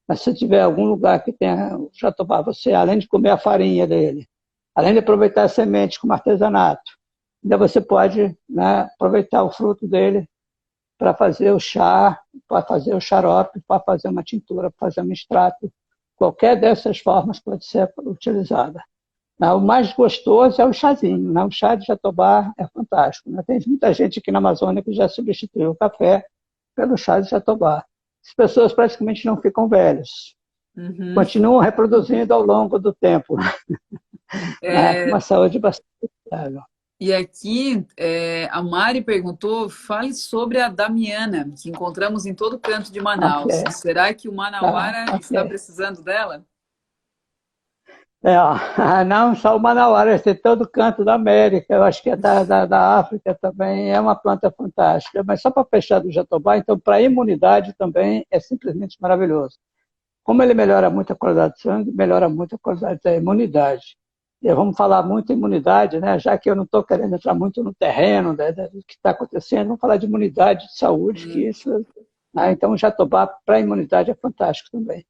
mas se tiver algum lugar que tenha o jatobá, você, além de comer a farinha dele, além de aproveitar as sementes como artesanato, ainda você pode, né, aproveitar o fruto dele para fazer o chá, para fazer o xarope, para fazer uma tintura, para fazer um extrato. Qualquer dessas formas pode ser utilizada. O mais gostoso é o chazinho, né? O chá de jatobá é fantástico, né? Tem muita gente aqui na Amazônia que já substituiu o café pelo chá de jatobá. As pessoas praticamente não ficam velhas, Uhum. continuam reproduzindo ao longo do tempo, né? Com É, uma saúde bastante estável. e aqui, a Mari perguntou, fale sobre a Damiana, que encontramos em todo canto de Ok, Manaus. Será que o tá, Manauara está ok. precisando dela? Não só o manauara, esse é todo canto da América, eu acho que é da África também, é uma planta fantástica. Mas só para fechar do jatobá, então, para a imunidade também é simplesmente maravilhoso. Como ele melhora muito a qualidade do sangue, melhora muito a qualidade da imunidade. E vamos falar muito em imunidade, né? Já que eu não estou querendo entrar muito no terreno do que está acontecendo, vamos falar de imunidade, de saúde, que Sim. isso, né? Então, o jatobá para a imunidade é fantástico também.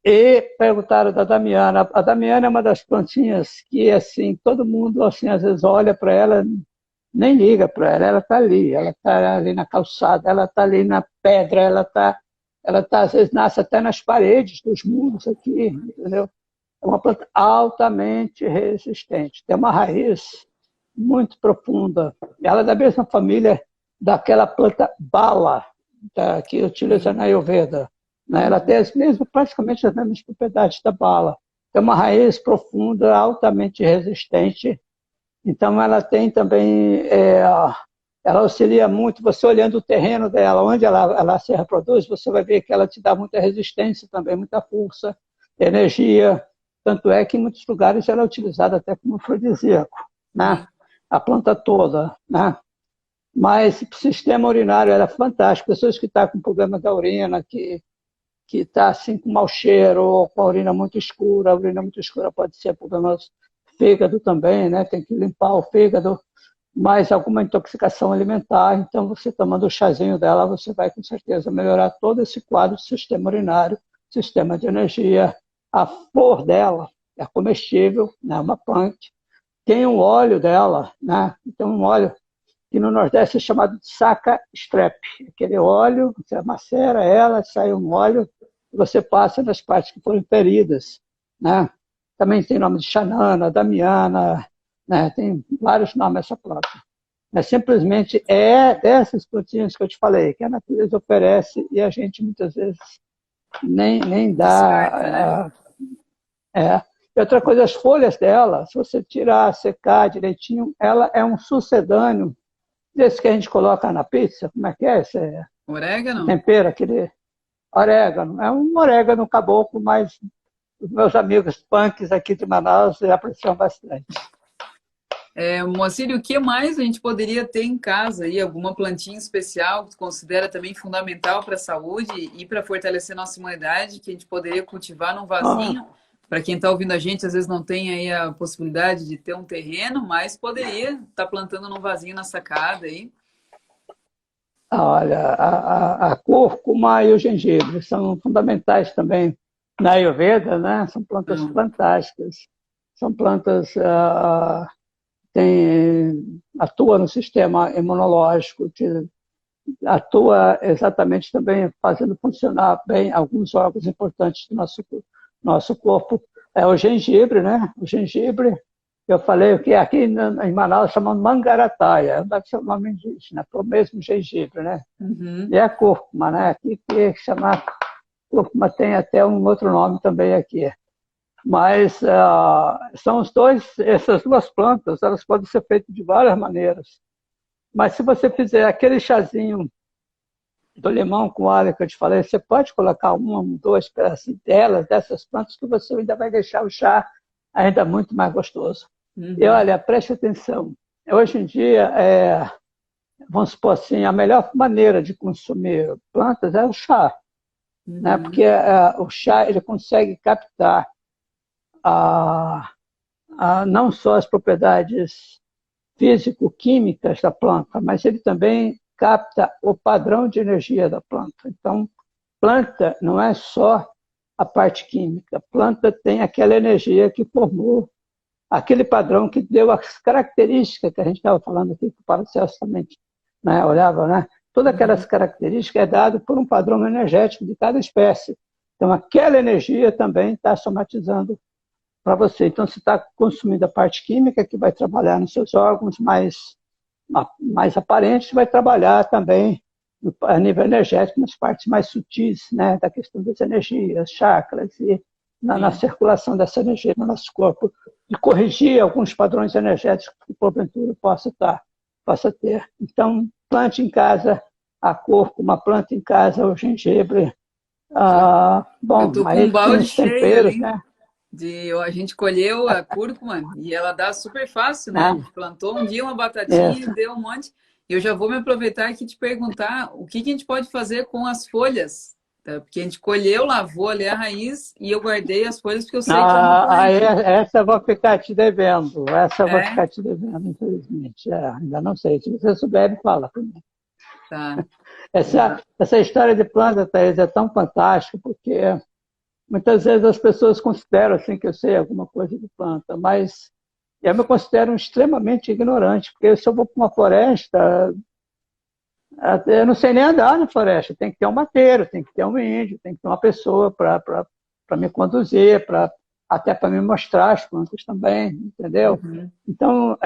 E perguntaram da Damiana. A Damiana é uma das plantinhas que, assim, todo mundo, assim, às vezes olha para ela, nem liga para ela, ela está ali na calçada, ela está ali na pedra, às vezes nasce até nas paredes dos muros aqui, entendeu? É uma planta altamente resistente, tem uma raiz muito profunda. Ela é da mesma família daquela planta bala, que utiliza Sim. na Ayurveda, né? Ela tem Uhum. praticamente as mesmas propriedades da bala. Tem uma raiz profunda, altamente resistente. Então, ela tem também, ela auxilia muito, você olhando o terreno dela, onde ela se reproduz, você vai ver que ela te dá muita resistência também, muita força, energia. Tanto é que em muitos lugares ela é utilizada até como afrodisíaco, né? Sim. A planta toda, né? Mas o sistema urinário era fantástico. Pessoas que estão com problema da urina, que está assim com mau cheiro, ou com a urina muito escura. A urina muito escura pode ser problema do fígado também, né? Tem que limpar o fígado. Mas alguma intoxicação alimentar, então você tomando o chazinho dela, você vai com certeza melhorar todo esse quadro do sistema urinário, sistema de energia. A flor dela é comestível, né? É uma planta. Tem um óleo dela, né? Então um óleo que no Nordeste é chamado de saca strep. Aquele óleo, você macera ela, sai um óleo, e você passa nas partes que foram feridas, né? Também tem nome de Xanana, Damiana, né? Tem vários nomes essa planta. Mas simplesmente é dessas plantinhas que eu te falei, que a natureza oferece e a gente muitas vezes nem Descarta, né? dá. E outra coisa, as folhas dela, se você tirar, secar direitinho, ela é um sucedâneo desse que a gente coloca na pizza. Como é que é esse Orégano? tempero, aquele orégano? É um orégano caboclo, mas os meus amigos punks aqui de Manaus apreciam bastante. Moacir, o que mais a gente poderia ter em casa aí? Alguma plantinha especial que tu considera também fundamental para a saúde e para fortalecer nossa imunidade, que a gente poderia cultivar num Ah, vasinho? Para quem está ouvindo a gente, às vezes não tem aí a possibilidade de ter um terreno, mas poderia estar plantando num vasinho na sacada aí. olha, a cúrcuma e o gengibre são fundamentais também na Ayurveda, né? São plantas Hum. fantásticas. São plantas atua no sistema imunológico, atua exatamente também fazendo funcionar bem alguns órgãos importantes do nosso corpo. É o gengibre, né? O gengibre, eu falei que aqui em Manaus chamam mangarataia, deve ser o nome indígena, é o mesmo gengibre, né? Uhum. E é cúrcuma, né? Aqui que chama cúrcuma tem até um outro nome também aqui. Mas são essas duas plantas, elas podem ser feitas de várias maneiras. Mas se você fizer aquele chazinho do limão com alho que eu te falei, você pode colocar dois pedacinhos dessas plantas, que você ainda vai deixar o chá ainda muito mais gostoso. E olha, preste atenção, hoje em dia, vamos supor assim, a melhor maneira de consumir plantas é o chá, né? Porque o chá ele consegue captar não só as propriedades físico-químicas da planta, mas ele também capta o padrão de energia da planta. Então, planta não é só a parte química, planta tem aquela energia que formou aquele padrão que deu as características que a gente estava falando aqui, que o Paracelso também, né, olhava, né? Todas aquelas características é dado por um padrão energético de cada espécie. Então, aquela energia também está somatizando para você. Então, você está consumindo a parte química, que vai trabalhar nos seus órgãos mais aparentes, vai trabalhar também a nível energético, nas partes mais sutis, né, da questão das energias, chakras, e na circulação dessa energia no nosso corpo, de corrigir alguns padrões energéticos que porventura possa ter. Então, plante em casa a cúrcuma, plante em casa o gengibre. Eu tô com um balde os cheio temperos, ali. né? A gente colheu a cúrcuma e ela dá super fácil, né? A gente plantou um dia uma batatinha e deu um monte. E eu já vou me aproveitar aqui e te perguntar o que a gente pode fazer com as folhas, tá? Porque a gente colheu, lavou ali a raiz e eu guardei as folhas porque eu sei que é uma planta. Essa eu vou ficar te devendo. Essa eu vou ficar te devendo, infelizmente. Ainda não sei. Se você souber, me fala comigo. Tá. Essa história de planta, Thaís, é tão fantástica, porque muitas vezes as pessoas consideram assim, que eu sei alguma coisa de planta, mas eu me considero extremamente ignorante, porque se eu vou para uma floresta, eu não sei nem andar na floresta, tem que ter um mateiro, tem que ter um índio, tem que ter uma pessoa para me conduzir, até para me mostrar as plantas também, entendeu? Então,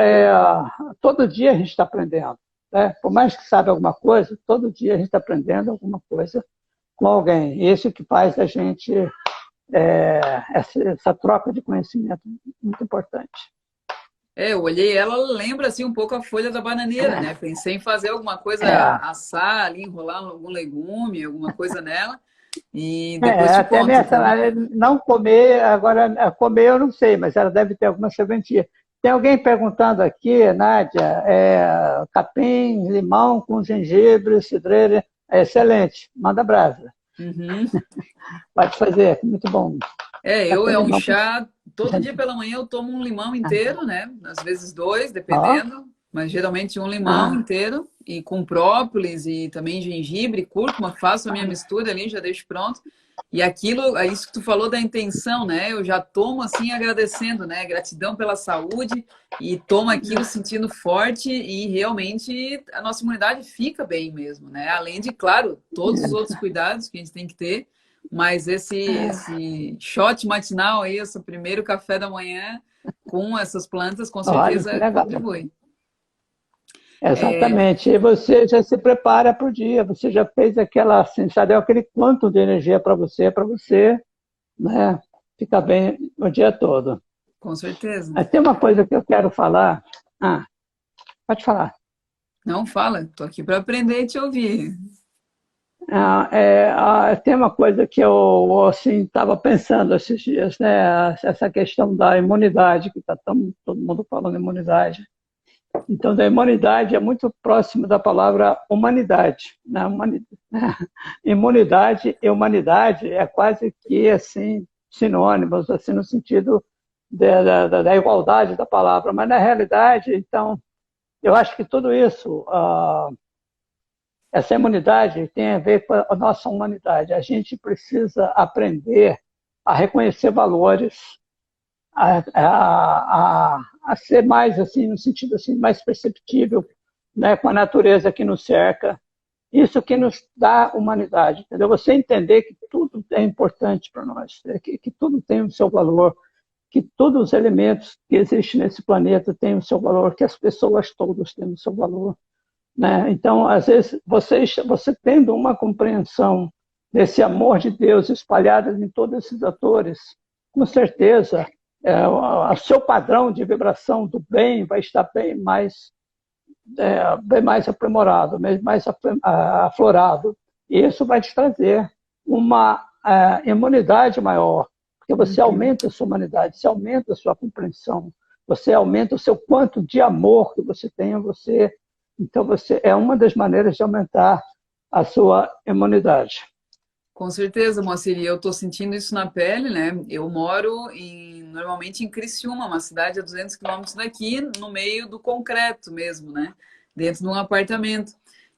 todo dia a gente está aprendendo, né? Por mais que saiba alguma coisa, todo dia a gente está aprendendo alguma coisa com alguém. Isso que faz a gente essa troca de conhecimento muito importante. Eu olhei ela lembra assim um pouco a folha da bananeira, né? Pensei em fazer alguma coisa, assar ali, enrolar algum legume, alguma coisa nela. E depois te conto. Não comer, agora comer eu não sei, mas ela deve ter alguma serventia. Tem alguém perguntando aqui, Nádia, capim, limão com gengibre, cidreira, é excelente, manda brasa. Pode fazer, muito bom. É um chá, todo dia pela manhã eu tomo um limão inteiro, né? Às vezes 2, dependendo, mas geralmente um limão inteiro, e com própolis e também gengibre, cúrcuma, faço a minha mistura ali, já deixo pronto. E aquilo, é isso que tu falou da intenção, né? Eu já tomo assim agradecendo, né? Gratidão pela saúde, e tomo aquilo sentindo forte, e realmente a nossa imunidade fica bem mesmo, né? Além de, claro, todos os outros cuidados que a gente tem que ter, mas esse shot matinal aí, esse primeiro café da manhã com essas plantas, com certeza contribui. Exatamente. E você já se prepara para o dia, você já fez aquela, assim, sabe, aquele quanto de energia para você, né, ficar bem o dia todo. Com certeza. Mas tem uma coisa que eu quero falar. Pode falar. Não, fala. Estou aqui para aprender e te ouvir. Tem uma coisa que eu assim estava pensando esses dias, né? Essa questão da imunidade, que está todo mundo falando de imunidade. Então, da imunidade é muito próximo da palavra humanidade, né? Imunidade e humanidade é quase que assim sinônimos, assim, no sentido da igualdade da palavra. Mas na realidade, então, eu acho que tudo isso, essa imunidade tem a ver com a nossa humanidade. A gente precisa aprender a reconhecer valores, a ser mais, assim, no sentido assim, mais perceptível, né, com a natureza que nos cerca. Isso que nos dá humanidade, entendeu? Você entender que tudo é importante para nós, que tudo tem o seu valor, que todos os elementos que existem nesse planeta têm o seu valor, que as pessoas todas têm o seu valor, né? Então, às vezes, você tendo uma compreensão desse amor de Deus espalhado em todos esses atores, com certeza, o seu padrão de vibração do bem vai estar bem mais aprimorado, bem mais aflorado. E isso vai te trazer uma imunidade maior, porque você Uhum. aumenta a sua humanidade, você aumenta a sua compreensão, você aumenta o seu quanto de amor que você tem a você. Então, você é uma das maneiras de aumentar a sua imunidade. Com certeza, Moacir, e eu estou sentindo isso na pele, né? Eu moro normalmente em Criciúma, uma cidade a 200 quilômetros daqui, no meio do concreto mesmo, né? Dentro de um apartamento.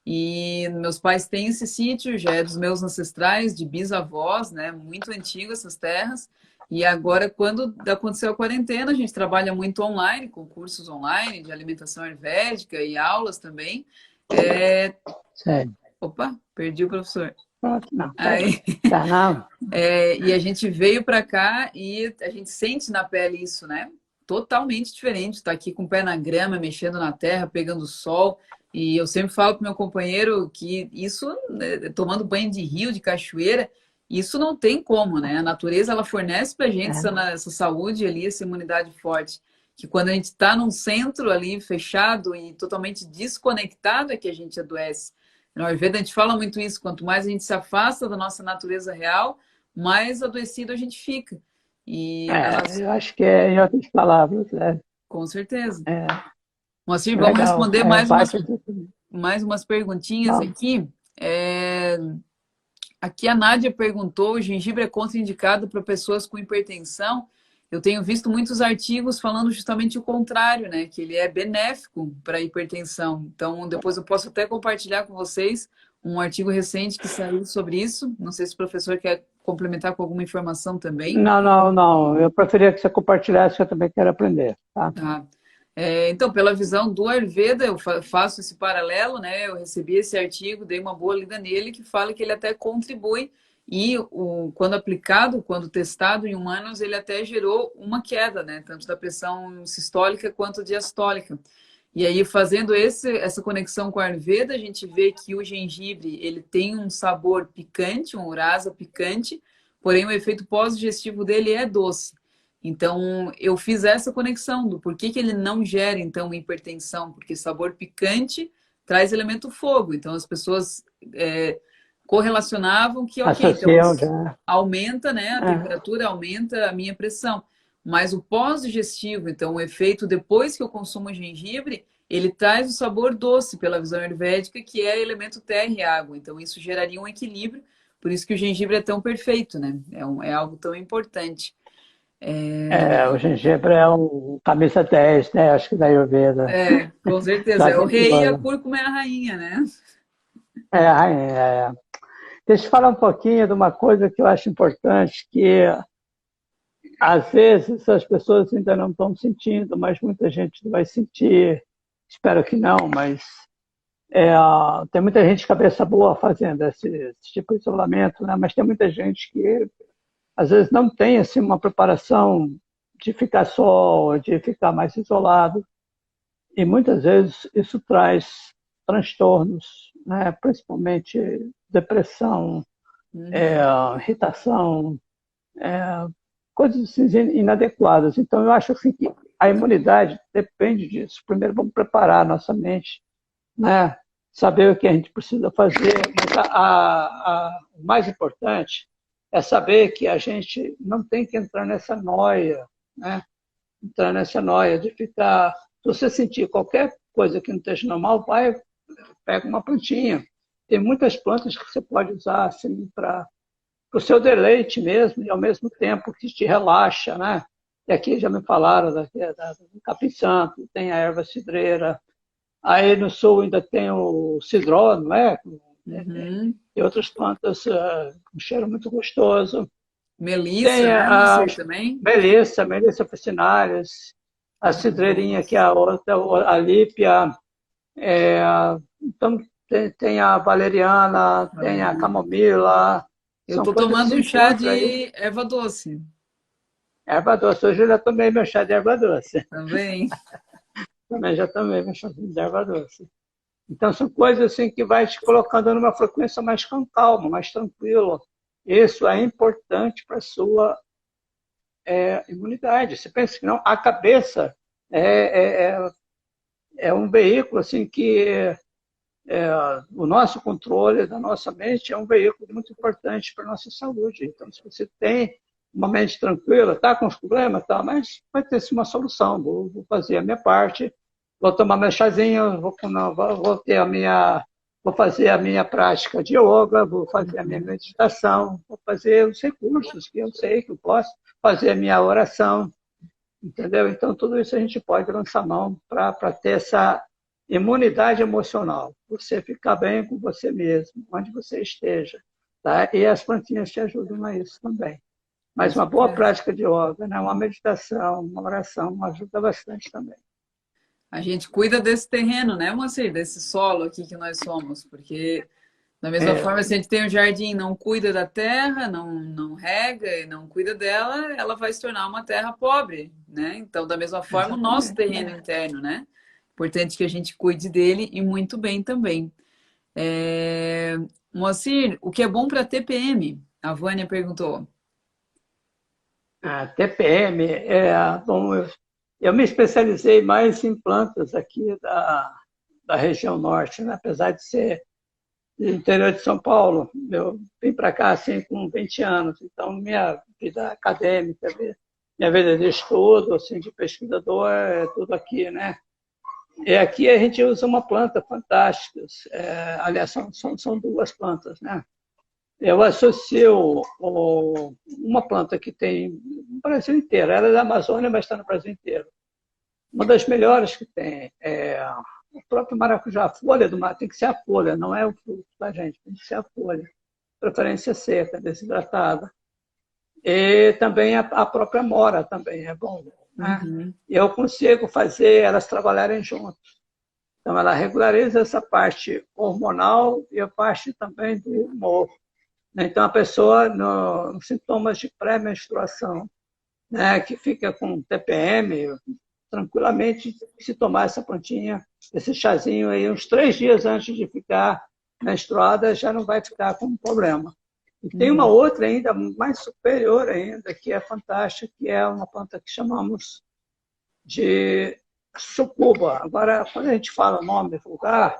E meus pais têm esse sítio, já é dos meus ancestrais, de bisavós, né? Muito antigo essas terras. E agora, quando aconteceu a quarentena, a gente trabalha muito online, com cursos online de alimentação ayurvédica e aulas também. É... Sério. Opa, perdi o professor. Pronto, não, Aí, tá não. e a gente veio para cá e a gente sente na pele isso, né? Totalmente diferente. Tá aqui com o pé na grama, mexendo na terra, pegando sol. E eu sempre falo pro meu companheiro que isso, né, tomando banho de rio, de cachoeira, isso não tem como, né? A natureza ela fornece pra gente essa saúde ali, essa imunidade forte. Que quando a gente está num centro ali fechado e totalmente desconectado é que a gente adoece. No Ayurveda a gente fala muito isso, quanto mais a gente se afasta da nossa natureza real, mais adoecido a gente fica. E a nossa... Eu acho que é em outras palavras. Com certeza. É Moacir, vamos legal. responder Parte do... mais umas perguntinhas Vamos. aqui. É, aqui a Nádia perguntou: o gengibre é contraindicado para pessoas com hipertensão? Eu tenho visto muitos artigos falando justamente o contrário, né? Que ele é benéfico para a hipertensão. Então, depois eu posso até compartilhar com vocês um artigo recente que saiu sobre isso. Não sei se o professor quer complementar com alguma informação também. Não, não, não. Eu preferia que você compartilhasse, que eu também quero aprender. Tá? Tá. Então, pela visão do Ayurveda, eu faço esse paralelo, né? Eu recebi esse artigo, dei uma boa lida nele, que fala que ele até contribui e quando aplicado, quando testado em humanos, ele até gerou uma queda, né? Tanto da pressão sistólica quanto diastólica. E aí, fazendo essa conexão com a Ayurveda, a gente vê que o gengibre, ele tem um sabor picante, um rasa picante, porém o efeito pós-digestivo dele é doce. Então, eu fiz essa conexão do porquê que ele não gera, então, hipertensão, porque sabor picante traz elemento fogo. Então, as pessoas correlacionavam que, ok, então, Associam já. aumenta, né, a É, temperatura, aumenta a minha pressão. Mas o pós-digestivo, então, o efeito depois que eu consumo o gengibre, ele traz o sabor doce pela visão ayurvédica, que é elemento terra e água. Então, isso geraria um equilíbrio. Por isso que o gengibre é tão perfeito, né? É algo tão importante. o gengibre é um camisa 10, né? Acho que da Ayurveda. Com certeza. É o Sabe? rei e a cúrcuma é a rainha, né? É. Deixa eu falar um pouquinho de uma coisa que eu acho importante, que às vezes as pessoas ainda não estão sentindo, mas muita gente vai sentir. Espero que não, mas tem muita gente cabeça boa fazendo esse tipo de isolamento, né? Mas tem muita gente que às vezes não tem assim, uma preparação de ficar só, de ficar mais isolado. E muitas vezes isso traz transtornos, né? Principalmente depressão, Uhum. irritação, coisas assim, inadequadas. Então, eu acho assim, que a imunidade depende disso. Primeiro, vamos preparar a nossa mente, né? Saber o que a gente precisa fazer. Mas o mais importante é saber que a gente não tem que entrar nessa noia, né? Entrar nessa noia de ficar. Se você sentir qualquer coisa que não esteja normal, vai, pega uma plantinha. Tem muitas plantas que você pode usar assim, para o seu deleite mesmo, e ao mesmo tempo que te relaxa, né? E aqui já me falaram do capim-santo, tem a erva cidreira, aí no sul ainda tem o cidró, não é? Uhum. E outras plantas com cheiro muito gostoso. Melissa, Tem né, a Moacir, também? Melissa officinalis, a Uhum. cidreirinha, que é a outra, a lípia. É, então, tem a valeriana, tem a Valeriana. camomila, Eu são tô coisas que tomando se um chá encontram aí. de erva doce Erva doce, hoje eu já tomei meu chá de erva doce. também. Também já tomei meu chá de erva doce. Então, são coisas assim que vai te colocando numa frequência mais calma, mais tranquila. Isso é importante para a sua imunidade. Você pensa que não? A cabeça é, é, é um veículo assim que o nosso controle da nossa mente é um veículo muito importante para a nossa saúde. Então, se você tem uma mente tranquila, está com os problemas, tá, mas vai ter uma solução. Vou fazer a minha parte, vou tomar meu chazinho, vou ter vou fazer a minha prática de yoga, vou fazer a minha meditação, vou fazer os recursos que eu sei que eu posso, fazer a minha oração, entendeu? Então, tudo isso a gente pode lançar mão para ter essa imunidade emocional, você ficar bem com você mesmo, onde você esteja, tá? E as plantinhas te ajudam a isso também. Com Mas uma boa certeza. prática de yoga, né? Uma meditação, uma oração, ajuda bastante também. A gente cuida desse terreno, né, Moacir? Desse solo aqui que nós somos, porque da mesma É, forma, se a gente tem um jardim, não cuida da terra, não rega e não cuida dela, ela vai se tornar uma terra pobre, né? Então, da mesma forma, o nosso exatamente. terreno interno, né? Importante que a gente cuide dele e muito bem também. É... Moacir, o que é bom para TPM? A Vânia perguntou. A TPM, bom, eu me especializei mais em plantas aqui da região norte, né? Apesar de ser do interior de São Paulo. Eu vim para cá assim com 20 anos, então minha vida acadêmica, minha vida de estudo, assim, de pesquisador, é tudo aqui, né? E aqui a gente usa uma planta fantástica, aliás, são duas plantas, né? Eu associo uma planta que tem no Brasil inteiro, ela é da Amazônia, mas está no Brasil inteiro. Uma das melhores que tem é o próprio maracujá, a folha do mar, tem que ser a folha, não é o fruto, tá, gente? Tem que ser a folha. Preferência seca, desidratada. E também a própria mora também é bom, né? Uhum. E eu consigo fazer elas trabalharem juntas. Então, ela regulariza essa parte hormonal e a parte também do humor. Então, a pessoa, nos sintomas de pré-menstruação, né, que fica com TPM, tranquilamente, se tomar essa plantinha, esse chazinho aí, uns 3 dias antes de ficar menstruada, já não vai ficar com problema. E tem uma Uhum. outra ainda, mais superior ainda, que é fantástica, que é uma planta que chamamos de sucuba. Agora, quando a gente fala o nome vulgar,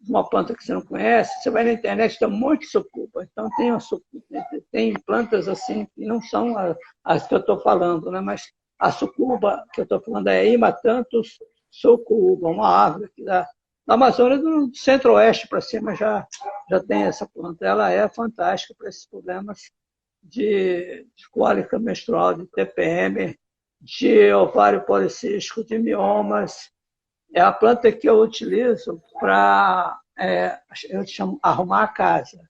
uma planta que você não conhece, você vai na internet, tem um monte de sucuba. Então, tem plantas assim que não são as que eu estou falando, né? Mas a sucuba que eu estou falando é Imatanthus sucuba, uma árvore que na Amazônia, do centro-oeste para cima, já tem essa planta. Ela é fantástica para esses problemas de cólica menstrual, de TPM, de ovário policístico, de miomas, é a planta que eu utilizo para, eu chamo, arrumar a casa,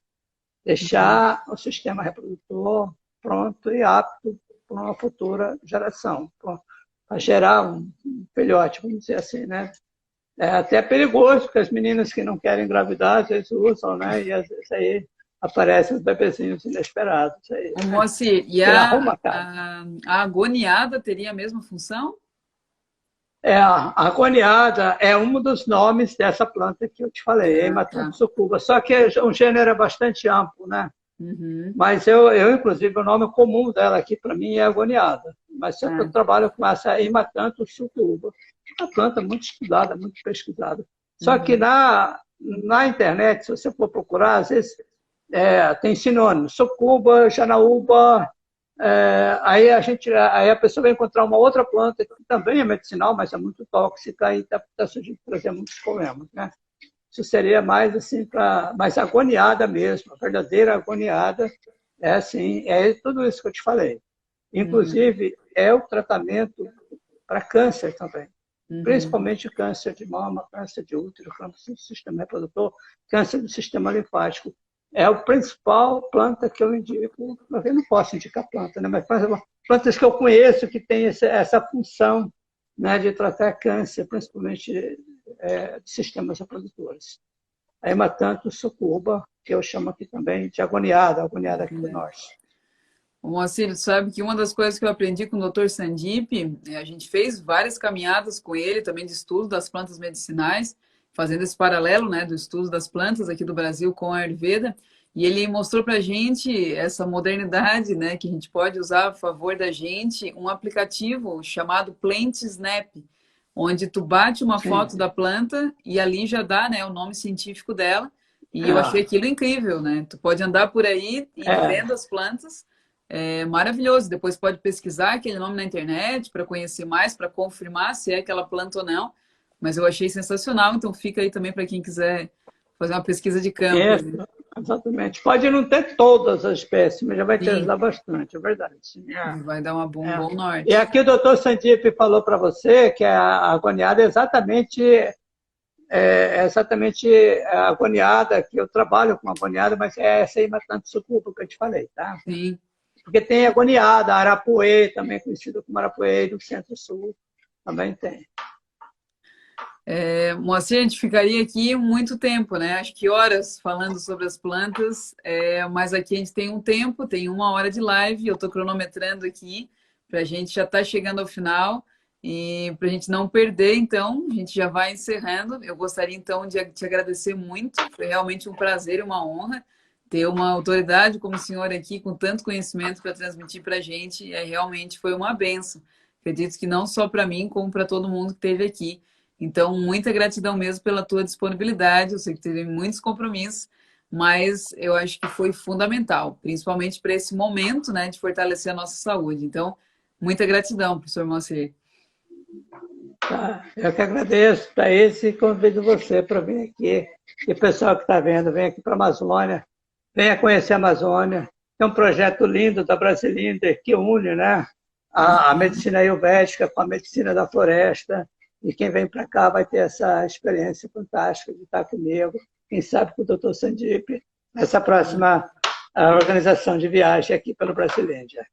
deixar o sistema reprodutor pronto e apto para uma futura geração, para gerar um filhote, vamos dizer assim, né? É até perigoso, porque as meninas que não querem engravidar, às vezes usam, né? E às vezes aí aparecem os bebezinhos inesperados aí, Ô, né? Moacir, e Que arruma a casa. a agoniada teria a mesma função? A agoniada é um dos nomes dessa planta que eu te falei, Ah, Hematanthus tá. succuba. Só que o gênero é bastante amplo, né? Uhum. Mas inclusive, o nome comum dela aqui para mim é agoniada. Mas só que eu Ah, trabalho com essa Hematanthus succuba. É uma planta muito estudada, muito pesquisada. Só que uhum. na internet, se você for procurar, às vezes tem sinônimos. Succuba, janaúba, aí a pessoa vai encontrar uma outra planta que também é medicinal, mas é muito tóxica e está surgindo trazer muitos problemas, né? Isso seria mais assim para mais agoniada mesmo, a verdadeira agoniada é assim, é tudo isso que eu te falei. Uhum. Inclusive é o tratamento para câncer também, Uhum. principalmente câncer de mama, câncer de útero, câncer do sistema reprodutor, câncer do sistema linfático. É a principal planta que eu indico. Eu não posso indicar planta, né? Mas plantas que eu conheço que têm essa função, né, de tratar câncer, principalmente de sistemas reprodutores. A Hematanthus succuba, que eu chamo aqui também de agoniada, agoniada aqui do norte. O Moacir, sabe que uma das coisas que eu aprendi com o Dr. Sandip, a gente fez várias caminhadas com ele também de estudo das plantas medicinais, fazendo esse paralelo, né, do estudo das plantas aqui do Brasil com a Ayurveda. E ele mostrou para a gente essa modernidade, né, que a gente pode usar a favor da gente, um aplicativo chamado Plant Snap, onde tu bate uma Sim. foto da planta e ali já dá, né, o nome científico dela. E eu achei É, aquilo incrível, né? Tu pode andar por aí e é, vendo as plantas, é maravilhoso. Depois pode pesquisar aquele nome na internet para conhecer mais, para confirmar se é aquela planta ou não. Mas eu achei sensacional, então fica aí também para quem quiser fazer uma pesquisa de campo. isso, exatamente. Pode não ter todas as espécies, mas já vai te Sim, ajudar bastante, é verdade. Sim, vai dar um é. bom E norte. aqui o doutor Sandip falou para você que a agoniada é exatamente a agoniada, que eu trabalho com agoniada, mas é essa imatante sucuba que eu te falei, tá? Sim. Porque tem agoniada, arapuê, também conhecido como arapuê do Centro-Sul, também tem. Moacir, a gente ficaria aqui muito tempo, né? Acho que horas falando sobre as plantas, mas aqui a gente tem um tempo, tem 1 hora de live, eu estou cronometrando aqui, para a gente já estar chegando ao final e para a gente não perder, então, a gente já vai encerrando. Eu gostaria então de te agradecer muito, foi realmente um prazer e uma honra ter uma autoridade como o senhor aqui, com tanto conhecimento para transmitir para a gente, realmente foi uma benção. Acredito que não só para mim, como para todo mundo que esteve aqui. Então, muita gratidão mesmo pela tua disponibilidade. Eu sei que teve muitos compromissos, mas eu acho que foi fundamental, principalmente para esse momento, né, de fortalecer a nossa saúde. Então, muita gratidão, professor Moacir. Tá? Eu que agradeço para esse e convido você para vir aqui. E o pessoal que está vendo, vem aqui para a Amazônia, venha conhecer a Amazônia. É um projeto lindo da Brasilinder que une, né, a medicina ayurvédica com a medicina da floresta. E quem vem para cá vai ter essa experiência fantástica de estar comigo. Quem sabe com o Dr. Sandip, nessa próxima organização de viagem aqui pelo Brasilândia.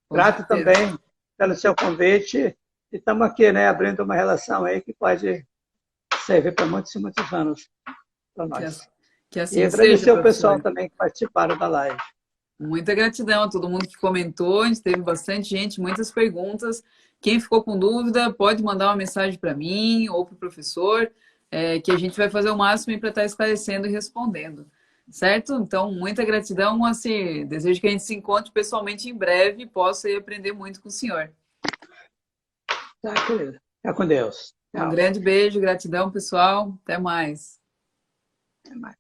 Com Grato certeza. também pelo seu convite e estamos aqui, né, abrindo uma relação aí que pode servir para muitos e muitos anos para Que, nós. as- que E assim seja, agradecer o pessoal professor. também que participaram da live. Muita gratidão a todo mundo que comentou. A gente teve bastante gente, muitas perguntas. Quem ficou com dúvida, pode mandar uma mensagem para mim ou para o professor, que a gente vai fazer o máximo para estar esclarecendo e respondendo. Certo? Então, muita gratidão, Moacir. Desejo que a gente se encontre pessoalmente em breve e possa ir aprender muito com o senhor. Tá, querida? Fica com Deus. Um Tchau. grande beijo, gratidão, pessoal. Até mais. Até mais.